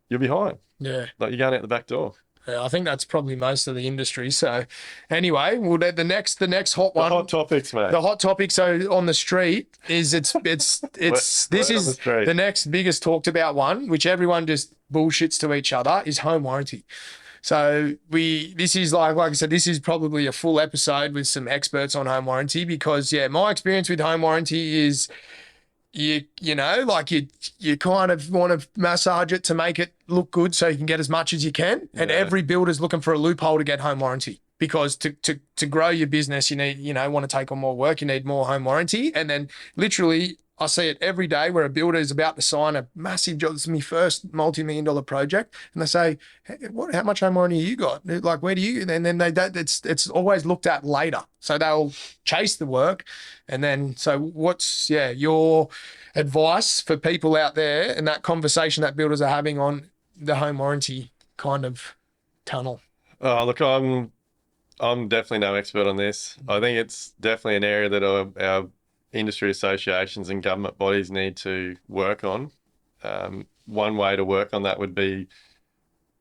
you're behind. Like you're going out the back door. I think that's probably most of the industry. So anyway, the next hot one. The hot topics, mate. The hot topic. So on the street is this is the next biggest talked about one, which everyone just bullshits to each other, is home warranty. So this is like I said, this is probably a full episode with some experts on home warranty because my experience with home warranty is you kind of want to massage it to make it look good so you can get as much as you can. And every builder's looking for a loophole to get home warranty because to grow your business, you need, want to take on more work, you need more home warranty. And then literally I see it every day where a builder is about to sign a massive job. This is my first multi-million-dollar project. And they say, hey, how much home warranty you got? Like, where do you, and then it's always looked at later. So they'll chase the work. And then, so what's, your advice for people out there and that conversation that builders are having on the home warranty kind of tunnel? Oh, look, I'm definitely no expert on this. I think it's definitely an area that our industry associations and government bodies need to work on. One way to work on that would be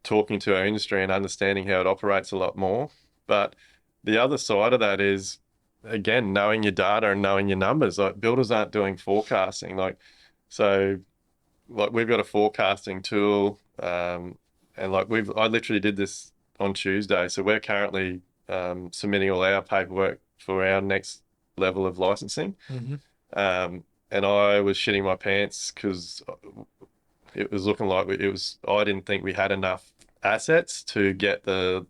talking to our industry and understanding how it operates a lot more. But the other side of that is, again, knowing your data and knowing your numbers. Like, builders aren't doing forecasting. Like we've got a forecasting tool, and I literally did this on Tuesday. So we're currently submitting all our paperwork for our next level of licensing. And I was shitting my pants because it was looking like I didn't think we had enough assets to get to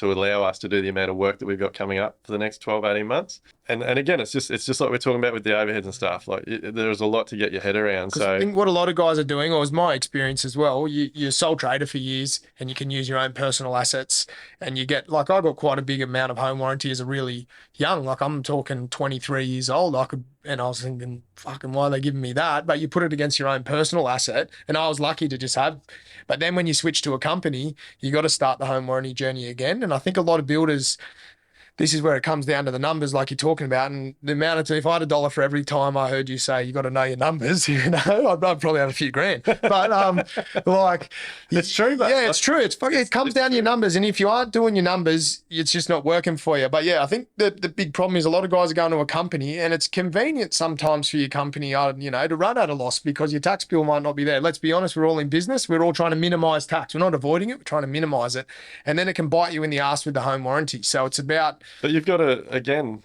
allow us to do the amount of work that we've got coming up for the next 12, 18 months. And again, it's just like we're talking about with the overheads and stuff. Like, there's a lot to get your head around. So I think what a lot of guys are doing, or was my experience as well, you're a sole trader for years and you can use your own personal assets, and you get, like, I got quite a big amount of home warranty as a really young, like I'm talking 23 years old. And I was thinking, fucking, why are they giving me that? But you put it against your own personal asset, and I was lucky to just have. But then when you switch to a company, you got to start the home warranty journey again. And I think a lot of builders, this is where it comes down to the numbers, like you're talking about, and the amount of, if I had $1 for every time I heard you say you got to know your numbers, I'd probably have a few grand. But like, it's true, but yeah, it's true. It comes down to your numbers, and if you aren't doing your numbers, it's just not working for you. But yeah, I think the big problem is a lot of guys are going to a company, and it's convenient sometimes for your company, to run at a loss because your tax bill might not be there. Let's be honest, we're all in business. We're all trying to minimize tax. We're not avoiding it. We're trying to minimize it, and then it can bite you in the ass with the home warranty. So it's about. But you've got to, again,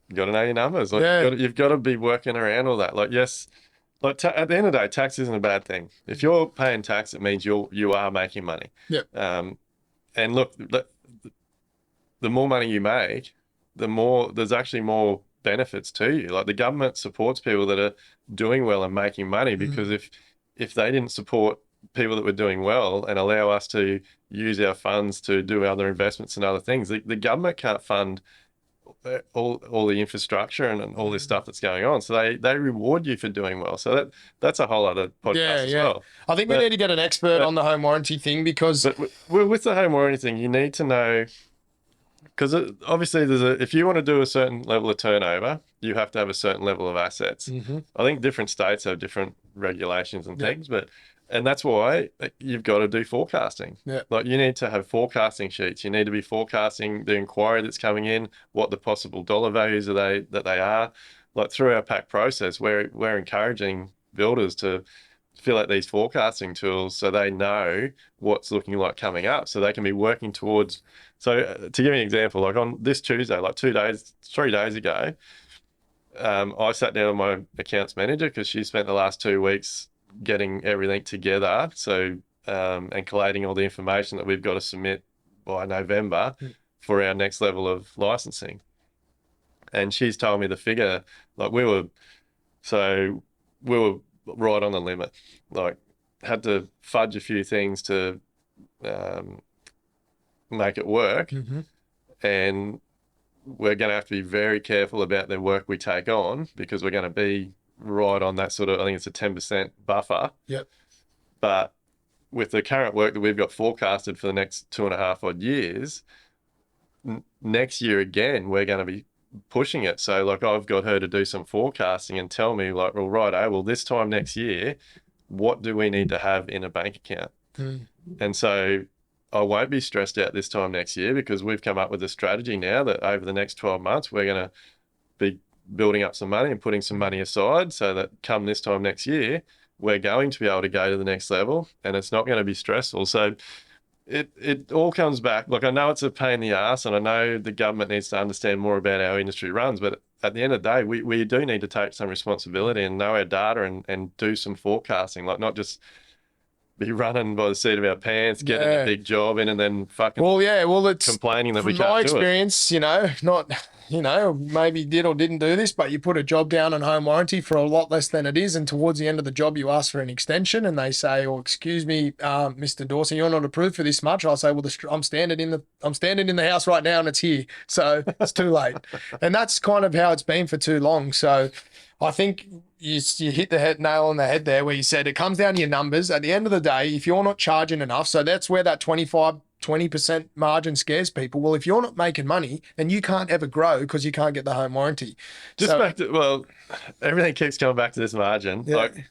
you got to know your numbers. Like, Yeah. you've got to be working around all that. Like, yes, like at the end of the day, tax isn't a bad thing. If you're paying tax, it means you are making money. Yeah. And look, the more money you make, the more there's actually more benefits to you. Like, the government supports people that are doing well and making money, because if they didn't support people that were doing well and allow us to use our funds to do other investments and other things, the government can't fund all the infrastructure and all this stuff that's going on. So they reward you for doing well. So that's a whole other podcast as well. I think we need to get an expert on the home warranty thing, because with the home warranty thing, you need to know, because obviously if you want to do a certain level of turnover, you have to have a certain level of assets. I think different states have different regulations and things, and that's why you've got to do forecasting. Yeah. Like, you need to have forecasting sheets. You need to be forecasting the inquiry that's coming in, what the possible dollar values that they are. Like, through our pack process, we're encouraging builders to fill out these forecasting tools so they know what's looking like coming up, so they can be working towards. So to give you an example, like on this Tuesday, like 3 days ago, I sat down with my accounts manager, because she spent the last 2 weeks getting everything together, and collating all the information that we've got to submit by November for our next level of licensing. And she's told me the figure, like, we were right on the limit. Like, had to fudge a few things to make it work. And we're going to have to be very careful about the work we take on, because we're going to be right on that sort of, I think it's a 10% buffer. Yep. But with the current work that we've got forecasted for the next 2.5 odd years, next year again, we're going to be pushing it. So, like, I've got her to do some forecasting and tell me, like, well, this time next year, what do we need to have in a bank account? And so I won't be stressed out this time next year, because we've come up with a strategy now that over the next 12 months, we're going to be building up some money and putting some money aside, so that come this time next year, we're going to be able to go to the next level, and it's not going to be stressful. So it all comes back. Look, I know it's a pain in the ass, and I know the government needs to understand more about how our industry runs, but at the end of the day, we do need to take some responsibility and know our data and do some forecasting, like, not just be running by the seat of our pants, getting Yeah. a big job in, and then fucking Well, yeah, well, it's complaining that we from can't my do it. experience, not, maybe did or didn't do this, but you put a job down on home warranty for a lot less than it is, and towards the end of the job, you ask for an extension, and they say, "Oh, excuse me, Mr. Dawson, you're not approved for this much." I'll say, "Well, I'm standing in the house right now, and it's here, so it's too late." And that's kind of how it's been for too long. So, I think you hit the nail on the head there, where you said it comes down to your numbers. At the end of the day, if you're not charging enough, so that's where that 20% margin scares people. Well, if you're not making money, then you can't ever grow because you can't get the home warranty. Back to, well, everything keeps coming back to this margin. Yeah. Like,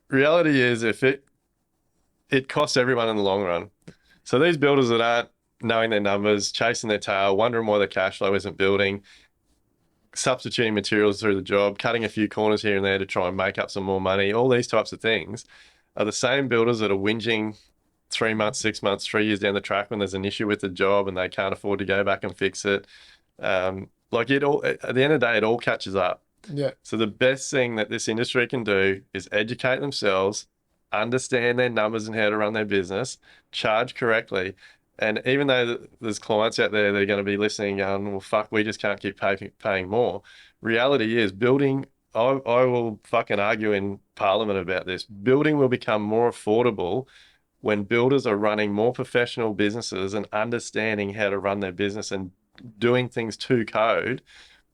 reality is, if it costs everyone in the long run. So these builders that aren't knowing their numbers, chasing their tail, wondering why their cash flow isn't building, substituting materials through the job, cutting a few corners here and there to try and make up some more money, all these types of things are the same builders that are whinging 3 months, 6 months, 3 years down the track when there's an issue with the job and they can't afford to go back and fix it. Like, it all, at the end of the day, it all catches up. Yeah. So the best thing that this industry can do is educate themselves, understand their numbers and how to run their business, charge correctly. And even though there's clients out there that are going to be listening going, well, fuck, we just can't keep paying more. Reality is building, I will fucking argue in Parliament about this. Building will become more affordable when builders are running more professional businesses and understanding how to run their business and doing things to code,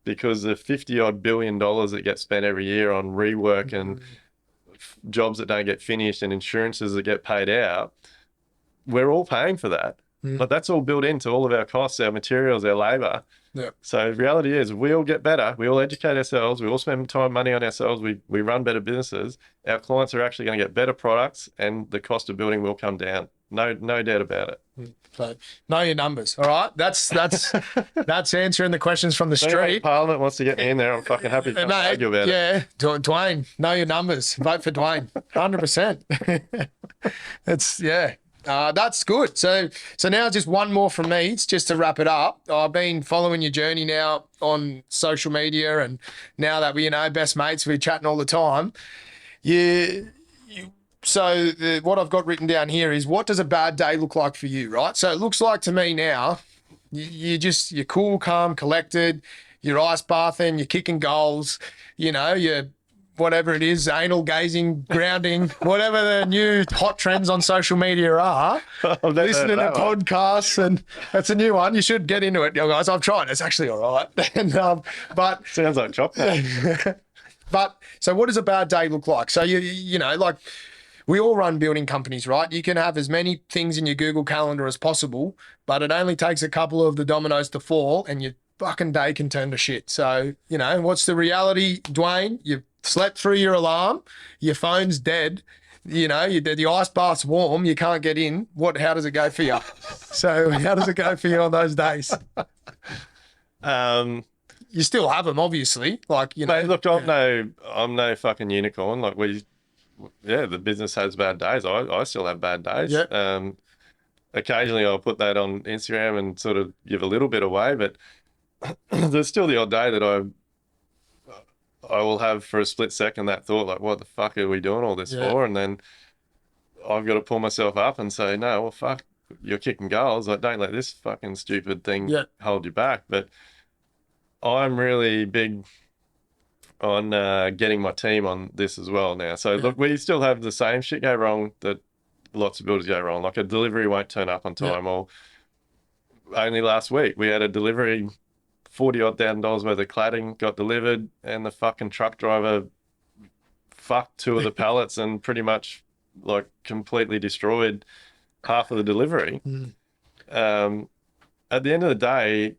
because the 50 odd billion dollars that get spent every year on rework and jobs that don't get finished and insurances that get paid out, we're all paying for that. But that's all built into all of our costs, our materials, our labor. Yeah. So the reality is we all get better. We all educate ourselves. We all spend time, money on ourselves. We run better businesses. Our clients are actually going to get better products and the cost of building will come down. No doubt about it. So know your numbers. All right. That's answering the questions from the street. Parliament wants to get me in there. I'm fucking happy to argue about it. Yeah. Duayne, know your numbers. Vote for Duayne. 100%. That's good. So now just one more from me. It's just to wrap it up. I've been following your journey now on social media, and now that we best mates, we're chatting all the time. So what I've got written down here is, what does a bad day look like for you, right? So it looks like to me now, you're cool, calm, collected, you're ice bathing, you're kicking goals, you're whatever it is, anal gazing, grounding, whatever the new hot trends on social media are, listening to podcasts, and that's a new one. You should get into it, guys. I've tried. It's actually all right. But sounds like chocolate. But so what does a bad day look like? So like, we all run building companies, right? You can have as many things in your Google Calendar as possible, but it only takes a couple of the dominoes to fall and your fucking day can turn to shit. So, what's the reality, Duayne? You've slept through your alarm, your phone's dead, the ice bath's warm, you can't get in. How does it go for you? So how does it go for you on those days? You still have them, obviously. Like, Mate, look, I'm no fucking unicorn. Like, the business has bad days. I still have bad days. Yep. Occasionally I'll put that on Instagram and sort of give a little bit away, but there's still the odd day that I will have for a split second that thought, like, what the fuck are we doing all this for? And then I've got to pull myself up and say, no, well, fuck, you're kicking goals. Like, don't let this fucking stupid thing hold you back. But I'm really big on getting my team on this as well now. So look, we still have the same shit go wrong that lots of builders go wrong. Like, a delivery won't turn up on time. Or only last week we had a delivery, $40,000 worth of cladding got delivered, and the fucking truck driver fucked 2 of the pallets and pretty much like completely destroyed half of the delivery. At the end of the day,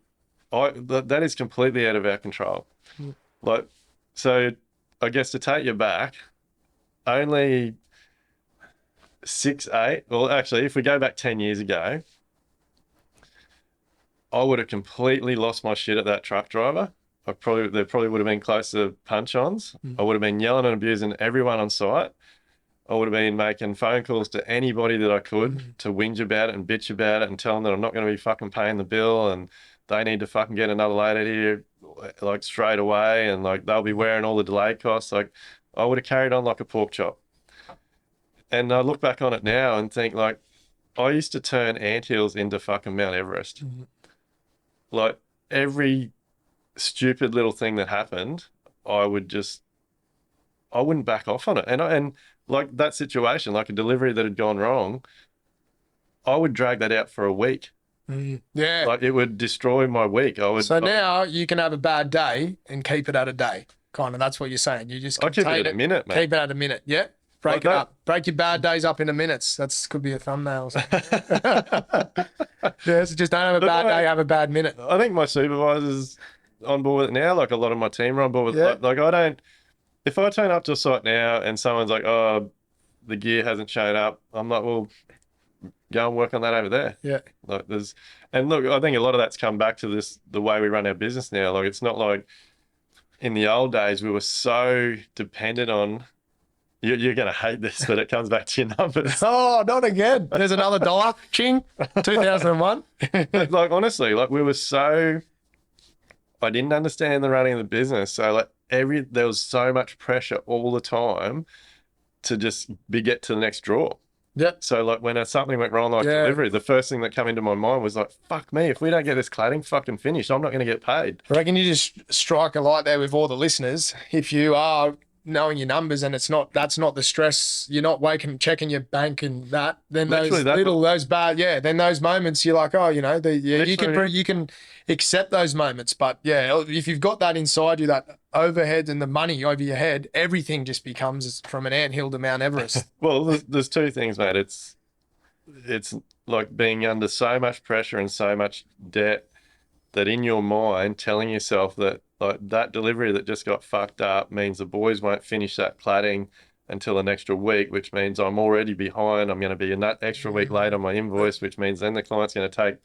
that is completely out of our control. Like, so I guess to take you back, only 6, 8, well, actually, if we go back 10 years ago, I would have completely lost my shit at that truck driver. There probably would have been close to punch-ons. I would have been yelling and abusing everyone on site. I would have been making phone calls to anybody that I could to whinge about it and bitch about it and tell them that I'm not going to be fucking paying the bill and they need to fucking get another lady here like straight away, and like they'll be wearing all the delay costs. Like, I would have carried on like a pork chop. And I look back on it now and think, like, I used to turn anthills into fucking Mount Everest. Like, every stupid little thing that happened, I wouldn't back off on it. And like that situation, like a delivery that had gone wrong, I would drag that out for a week. Yeah. Like, it would destroy my week. So now you can have a bad day and keep it at a day. Kind of, that's what you're saying. You just I keep it contain at a minute, mate. keep it at a minute. Yeah. Break Like it that. up. Break your bad days up into minutes. That's could be a thumbnail or something. Yeah, so just don't have a bad day, have a bad minute. I think my supervisor's on board with it now. Like, a lot of my team are on board with Yeah. it. Like, if I turn up to a site now and someone's like, oh, the gear hasn't shown up, I'm like, well, go and work on that over there. Yeah. Like, and look, I think a lot of that's come back to the way we run our business now. Like, it's not like in the old days we were so dependent on. You're going to hate this, but it comes back to your numbers. Oh, not again. There's another dollar. Ching. 2001. Like, honestly, like, I didn't understand the running of the business. So, like, there was so much pressure all the time to just get to the next draw. Yep. So, like, when something went wrong, like delivery, the first thing that came into my mind was like, fuck me, if we don't get this cladding fucking finished, I'm not going to get paid. I reckon you just strike a light there with all the listeners. If you are knowing your numbers and that's not the stress, you're not checking your bank and that, then then those moments you're like, oh, you can accept those moments. But yeah, if you've got that inside you, that overhead and the money over your head, everything just becomes from an anthill to Mount Everest. Well, there's two things, mate. It's like being under so much pressure and so much debt that in your mind telling yourself that, like, that delivery that just got fucked up means the boys won't finish that cladding until an extra week, which means I'm already behind. I'm going to be in that extra week late on my invoice, which means then the client's going to take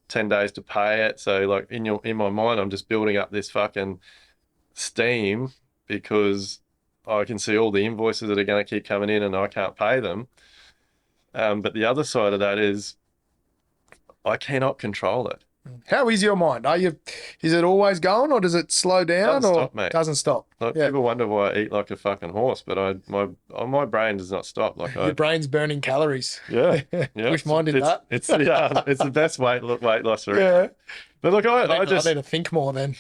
10 days to pay it. So, like, in my mind, I'm just building up this fucking steam because I can see all the invoices that are going to keep coming in and I can't pay them. But the other side of that is I cannot control it. How is your mind? Is it always going or does it slow down? Doesn't stop, mate. Doesn't stop? Like, people wonder why I eat like a fucking horse, but my brain does not stop. Like, your brain's burning calories. Yeah. Wish mine did that. It's the best weight loss. Yeah. But look, I need to think more then.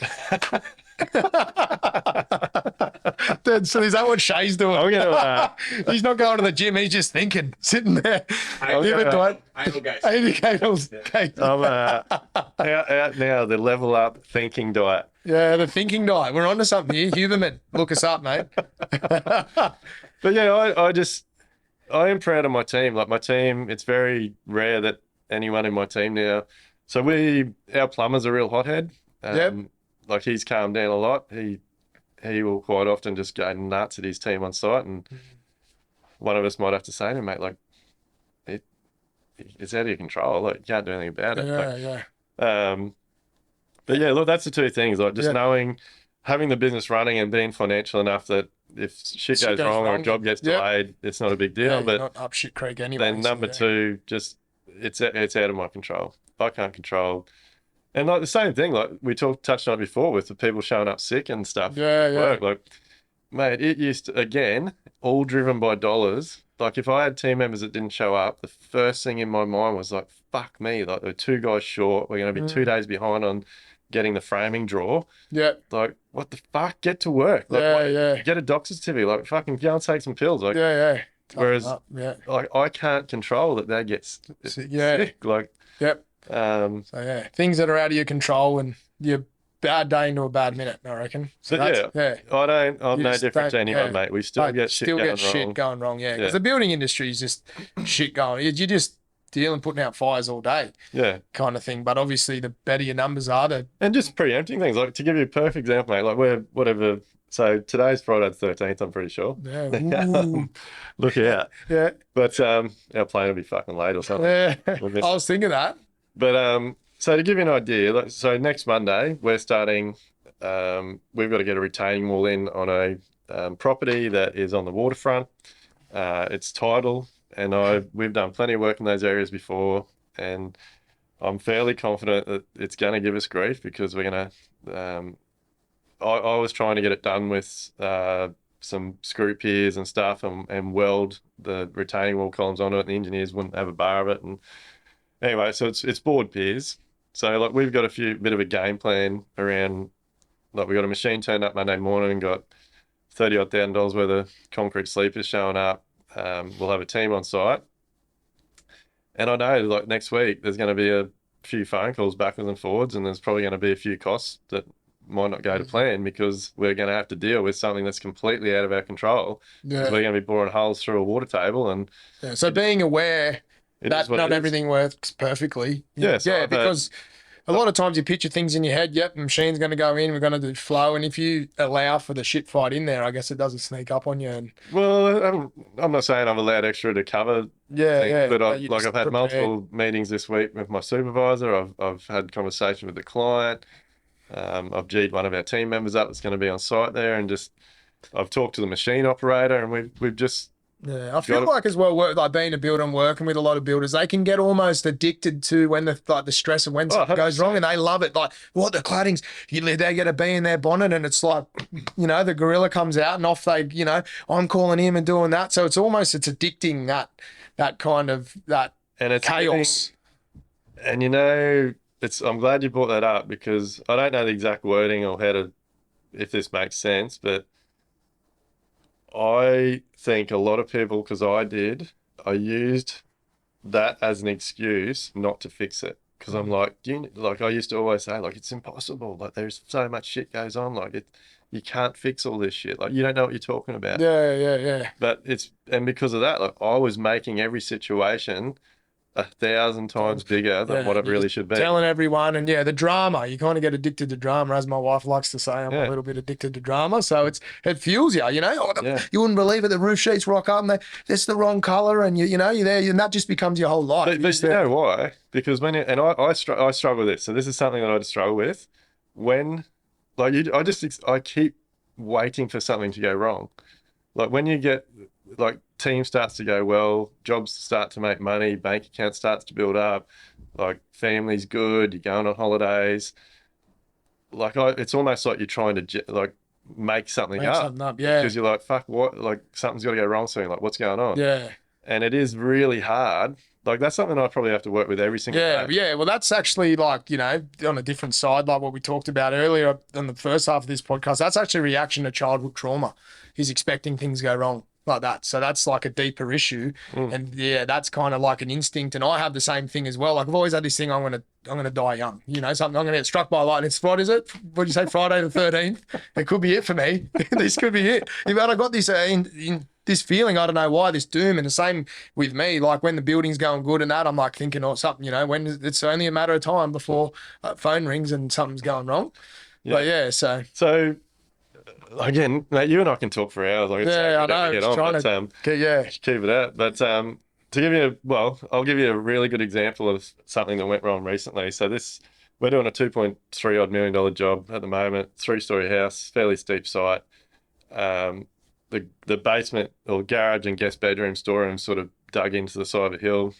Dude, so is that what Shay's doing? I'm gonna, he's not going to the gym. He's just thinking, sitting there. I'm out now the level up thinking diet. Yeah, the thinking diet. We're onto something here. Huberman, look us up, mate. But yeah, I am proud of my team. Like, my team, it's very rare that anyone in my team now. So our plumber's a real hothead. Yep. Like, he's calmed down a lot. He will quite often just go nuts at his team on site, and one of us might have to say to him, mate, like, it's out of your control. Like, you can't do anything about it. Yeah. But yeah, look, that's the two things. Like, just having the business running and being financial enough that if shit goes wrong or a job gets delayed, it's not a big deal. Yeah, but not up shit creek anyway. Then number two, just it's out of my control. I can't control. And like the same thing, like we touched on it before with the people showing up sick and stuff. Yeah. Like, mate, it used to, again, all driven by dollars. Like, if I had team members that didn't show up, the first thing in my mind was like, fuck me. Like, there were 2 guys short. We're going to be 2 days behind on getting the framing draw. Yeah. Like, what the fuck? Get to work. Like, get a doctor's certificate. Like, fucking go and take some pills. Like, Whereas, like, I can't control that gets sick. Like, so things that are out of your control and your bad day into a bad minute, I reckon. So I'm no different to anyone, mate. We still get shit going wrong. Yeah, because the building industry is just shit going. You're just putting out fires all day. Yeah, kind of thing. But obviously, the better your numbers are, and just preempting things. Like, to give you a perfect example, mate. Like, we're whatever. So today's Friday the 13th. I'm pretty sure. Yeah. Look out. Yeah. But our plane will be fucking late or something. Yeah. I was thinking that. But so to give you an idea, so next Monday we're starting. We've got to get a retaining wall in on a property that is on the waterfront. It's tidal, and we've done plenty of work in those areas before, and I'm fairly confident that it's going to give us grief because we're going to. I was trying to get it done with some screw piers and stuff and weld the retaining wall columns onto it. And the engineers wouldn't have a bar of it. And anyway, so it's board piers. So like we've got bit of a game plan around, like we got a machine turned up Monday morning and got $30,000 worth of concrete sleepers showing up. We'll have a team on site. And I know like next week there's going to be a few phone calls backwards and forwards, and there's probably going to be a few costs that might not go to plan because we're going to have to deal with something that's completely out of our control. Yeah. We're going to be boring holes through a water table. And so being aware that not everything works perfectly. Yeah, so because a lot of times you picture things in your head. Yep, the machine's going to go in. We're going to do flow, and if you allow for the shit fight in there, I guess it doesn't sneak up on you. And well, I'm not saying I've allowed extra to cover. Yeah, but I've had multiple meetings this week with my supervisor. I've had conversation with the client. I've G'd one of our team members up that's going to be on site there, and just I've talked to the machine operator, and we've just. Yeah, I feel like as well, like being a builder and working with a lot of builders, they can get almost addicted to when the stress of when something goes wrong, and they love it. Like, what, the claddings, they get a bee in their bonnet, and it's like, the gorilla comes out and off they, I'm calling him and doing that. So it's addicting, that kind of, that and it's chaos. And I'm glad you brought that up, because I don't know the exact wording or if this makes sense, but I think a lot of people, because I used that as an excuse not to fix it. Because I'm like, I used to always say, like, it's impossible. Like, there's so much shit goes on. Like, you can't fix all this shit. Like, you don't know what you're talking about. Yeah. But and because of that, like, I was making every situation 1,000 times bigger than what it really should be. Telling everyone, and the drama. You kind of get addicted to drama, as my wife likes to say. I'm a little bit addicted to drama, so it fuels you. You wouldn't believe it. The roof sheets rock up, and it's the wrong color, and you're there, and that just becomes your whole life. But you know why? Because I struggle with this. So this is something that I struggle with. When, I keep waiting for something to go wrong. Like when you get team starts to go well, jobs start to make money, bank account starts to build up, like family's good, you're going on holidays. It's almost like you're trying to make something up. Because you're like, fuck, what? Like something's got to go wrong soon. Like, what's going on? Yeah. And it is really hard. Like that's something I probably have to work with every single day. Yeah. Well, that's actually on a different side, like what we talked about earlier in the first half of this podcast. That's actually a reaction to childhood trauma. He's expecting things to go wrong like that. So that's like a deeper issue. And that's kind of like an instinct. And I have the same thing as well. Like I've always had this thing, I'm gonna die young. Something, I'm gonna get struck by lightning. What is it? What do you say? Friday the 13th? It could be it for me. This could be it. But I got this in this feeling, I don't know why, this doom. And the same with me, like when the building's going good and that, I'm like thinking, something, when it's only a matter of time before phone rings and something's going wrong. Yeah. But So again, mate, you and I can talk for hours. I know. Keep it out. But I'll give you a really good example of something that went wrong recently. So we're doing a $2.3 odd million job at the moment, 3-story house, fairly steep site. The basement or garage and guest bedroom storeroom sort of dug into the side of a hill,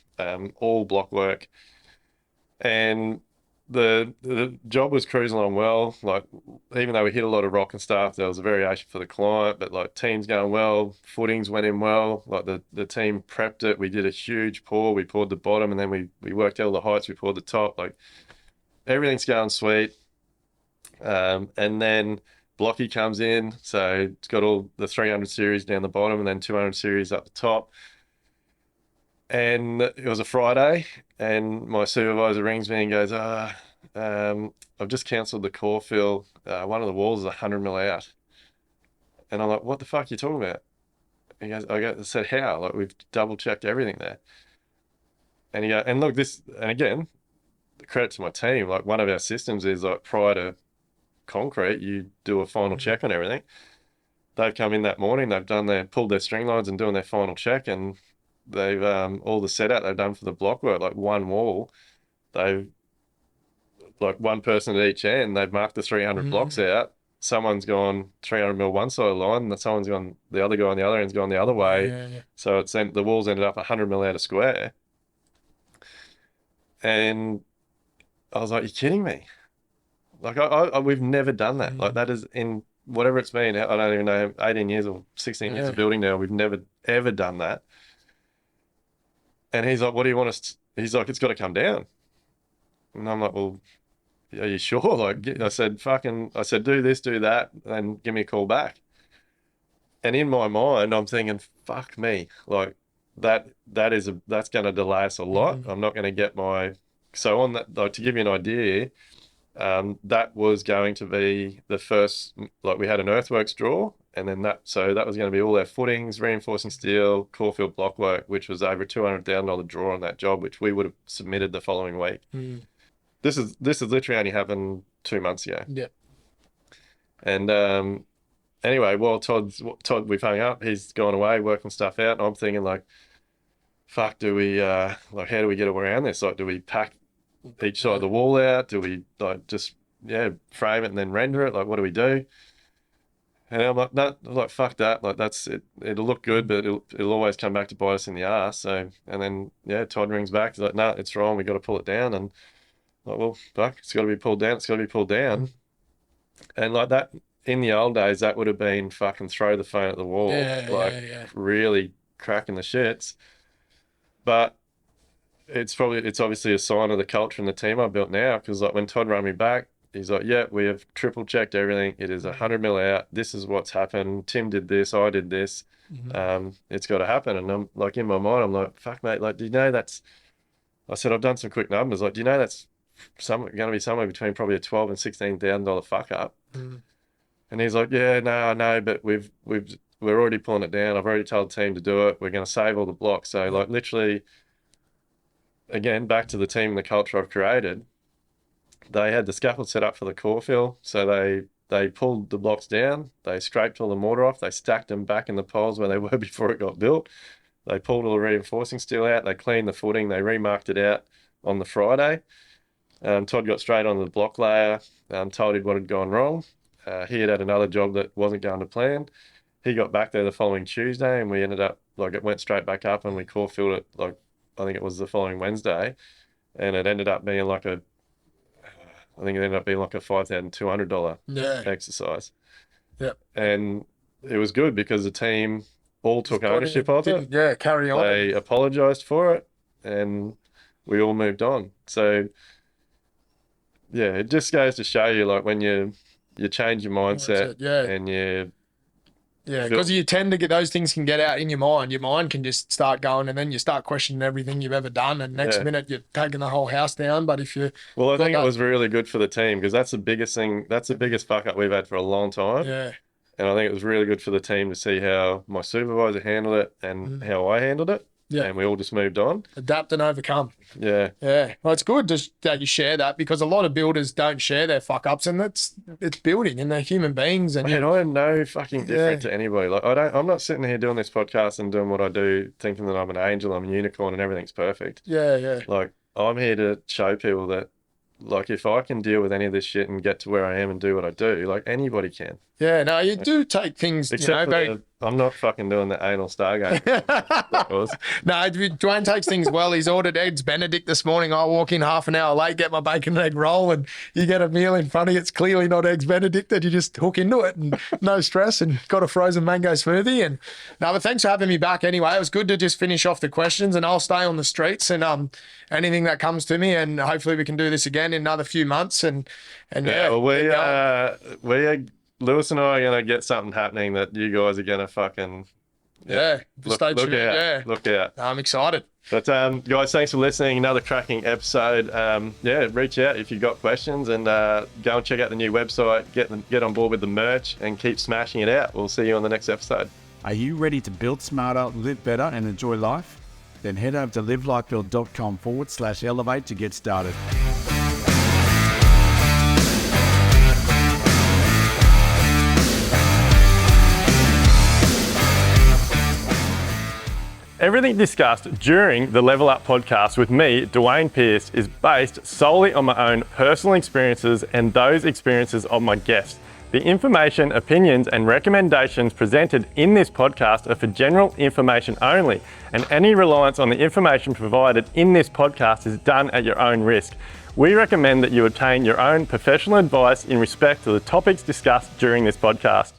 all block work. And the job was cruising along well. Like, even though we hit a lot of rock and stuff, there was a variation for the client, but like team's going well, footings went in well. Like the team prepped it. We did a huge pour. We poured the bottom, and then we worked out all the heights. We poured the top. Like everything's going sweet. And then Blocky comes in, so it's got all the 300 series down the bottom and then 200 series up the top. And it was a Friday, and my supervisor rings me and goes, I've just cancelled the core fill. One of the walls is 100 mil out. And I'm like, what the fuck are you talking about? He goes, I said, how? Like, we've double checked everything there. And he goes, and look, and again, credit to my team, like one of our systems is like prior to concrete, you do a final check on everything. They've come in that morning, pulled their string lines and doing their final check, and they've all the set out they've done for the block work, like one wall, they've like one person at each end, they've marked the 300 blocks out. Someone's gone 300 mil one side of the line, and someone's gone, the other guy on the other end's gone the other way. So the walls ended up 100 mil out of square. And I was like, you're kidding me? Like we've never done that. Like that is whatever it's been, I don't even know, 18 years or 16 years of building now, we've never ever done that. And he's like, what do you want us to? He's like, it's got to come down. And I'm like, well, are you sure? Like, I said, do this, do that, and give me a call back. And in my mind, I'm thinking, fuck me, like that's going to delay us a lot. I'm not going to get so on that, like, to give you an idea, that was going to be the first, like, we had an earthworks draw, and then that was going to be all our footings, reinforcing steel, core field block work, which was over $200,000 draw on that job, which we would have submitted the following week. This is literally only happened 2 months ago. Yeah. And anyway, while Todd, we've hung up, he's gone away working stuff out, and I'm thinking, like, fuck, do we like, how do we get around this? Like, do we pack each side of the wall out? Do we, like, just frame it and then render it? Like, what do we do? And I'm like, no, like, fuck that. Like, that's it. It'll look good, but it'll always come back to bite us in the ass. So, and then Todd rings back. He's like, no, it's wrong. We got to pull it down. And I'm like, well, fuck, it's got to be pulled down. It's got to be pulled down. And like that, in the old days, that would have been fucking throw the phone at the wall, really cracking the shits. But it's obviously a sign of the culture and the team I built now, because, like, when Todd rang me back, he's like, yeah, we have triple checked everything. It is 100 mil out. This is what's happened. Tim did this. I did this. It's got to happen. And I'm like, in my mind, I'm like, fuck, mate. Like, do you know I said, I've done some quick numbers. Like, do you know that's going to be somewhere between probably a $12,000 and $16,000 fuck up? And he's like, yeah, no, I know, but we're already pulling it down. I've already told the team to do it. We're going to save all the blocks. So, like, literally, again, back to the team and the culture I've created, they had the scaffold set up for the core fill. So they pulled the blocks down. They scraped all the mortar off. They stacked them back in the piles where they were before it got built. They pulled all the reinforcing steel out. They cleaned the footing. They remarked it out on the Friday. Todd got straight on the block layer, told him what had gone wrong. He had another job that wasn't going to plan. He got back there the following Tuesday, and we ended up, like, it went straight back up, and we core filled it, like, I think it was the following Wednesday, and it ended up being like a $5,200 exercise. Yep. And it was good because the team all took ownership of it. Yeah, carry on. They apologized for it, and we all moved on. So, yeah, it just goes to show you, like, when you change your mindset, and because you tend to get those things can get out in your mind. Your mind can just start going, and then you start questioning everything you've ever done, and next minute you're taking the whole house down. But if you, I think it was really good for the team, because that's the biggest thing. That's the biggest fuck up we've had for a long time. Yeah. And I think it was really good for the team to see how my supervisor handled it and how I handled it. Yeah. And we all just moved on. Adapt and overcome. Yeah. Yeah. Well, it's good that you share that, because a lot of builders don't share their fuck ups, and it's building, and they're human beings. And man, I'm no fucking different to anybody. Like, I'm not sitting here doing this podcast and doing what I do thinking that I'm an angel, I'm a unicorn, and everything's perfect. Yeah, yeah. Like, I'm here to show people that, like, if I can deal with any of this shit and get to where I am and do what I do, like, anybody can. Yeah, no, you do take things, except I'm not fucking doing the anal stargate. No, Duayne takes things well. He's ordered eggs Benedict this morning. I walk in half an hour late, get my bacon and egg roll, and you get a meal in front of you. It's clearly not eggs Benedict, that you just hook into it, and no stress, and got a frozen mango smoothie. And no, but thanks for having me back anyway. It was good to just finish off the questions, and I'll stay on the streets and anything that comes to me, and hopefully we can do this again in another few months. And well, we are Lewis and I are going to get something happening that you guys are going to fucking... Look out. Look out. I'm excited. But guys, thanks for listening. Another cracking episode. Reach out if you've got questions, and go and check out the new website, get on board with the merch, and keep smashing it out. We'll see you on the next episode. Are you ready to build smarter, live better, and enjoy life? Then head over to livelikebuild.com/elevate to get started. Everything discussed during the Level Up podcast with me, Duayne Pearce, is based solely on my own personal experiences and those experiences of my guests. The information, opinions, and recommendations presented in this podcast are for general information only, and any reliance on the information provided in this podcast is done at your own risk. We recommend that you obtain your own professional advice in respect to the topics discussed during this podcast.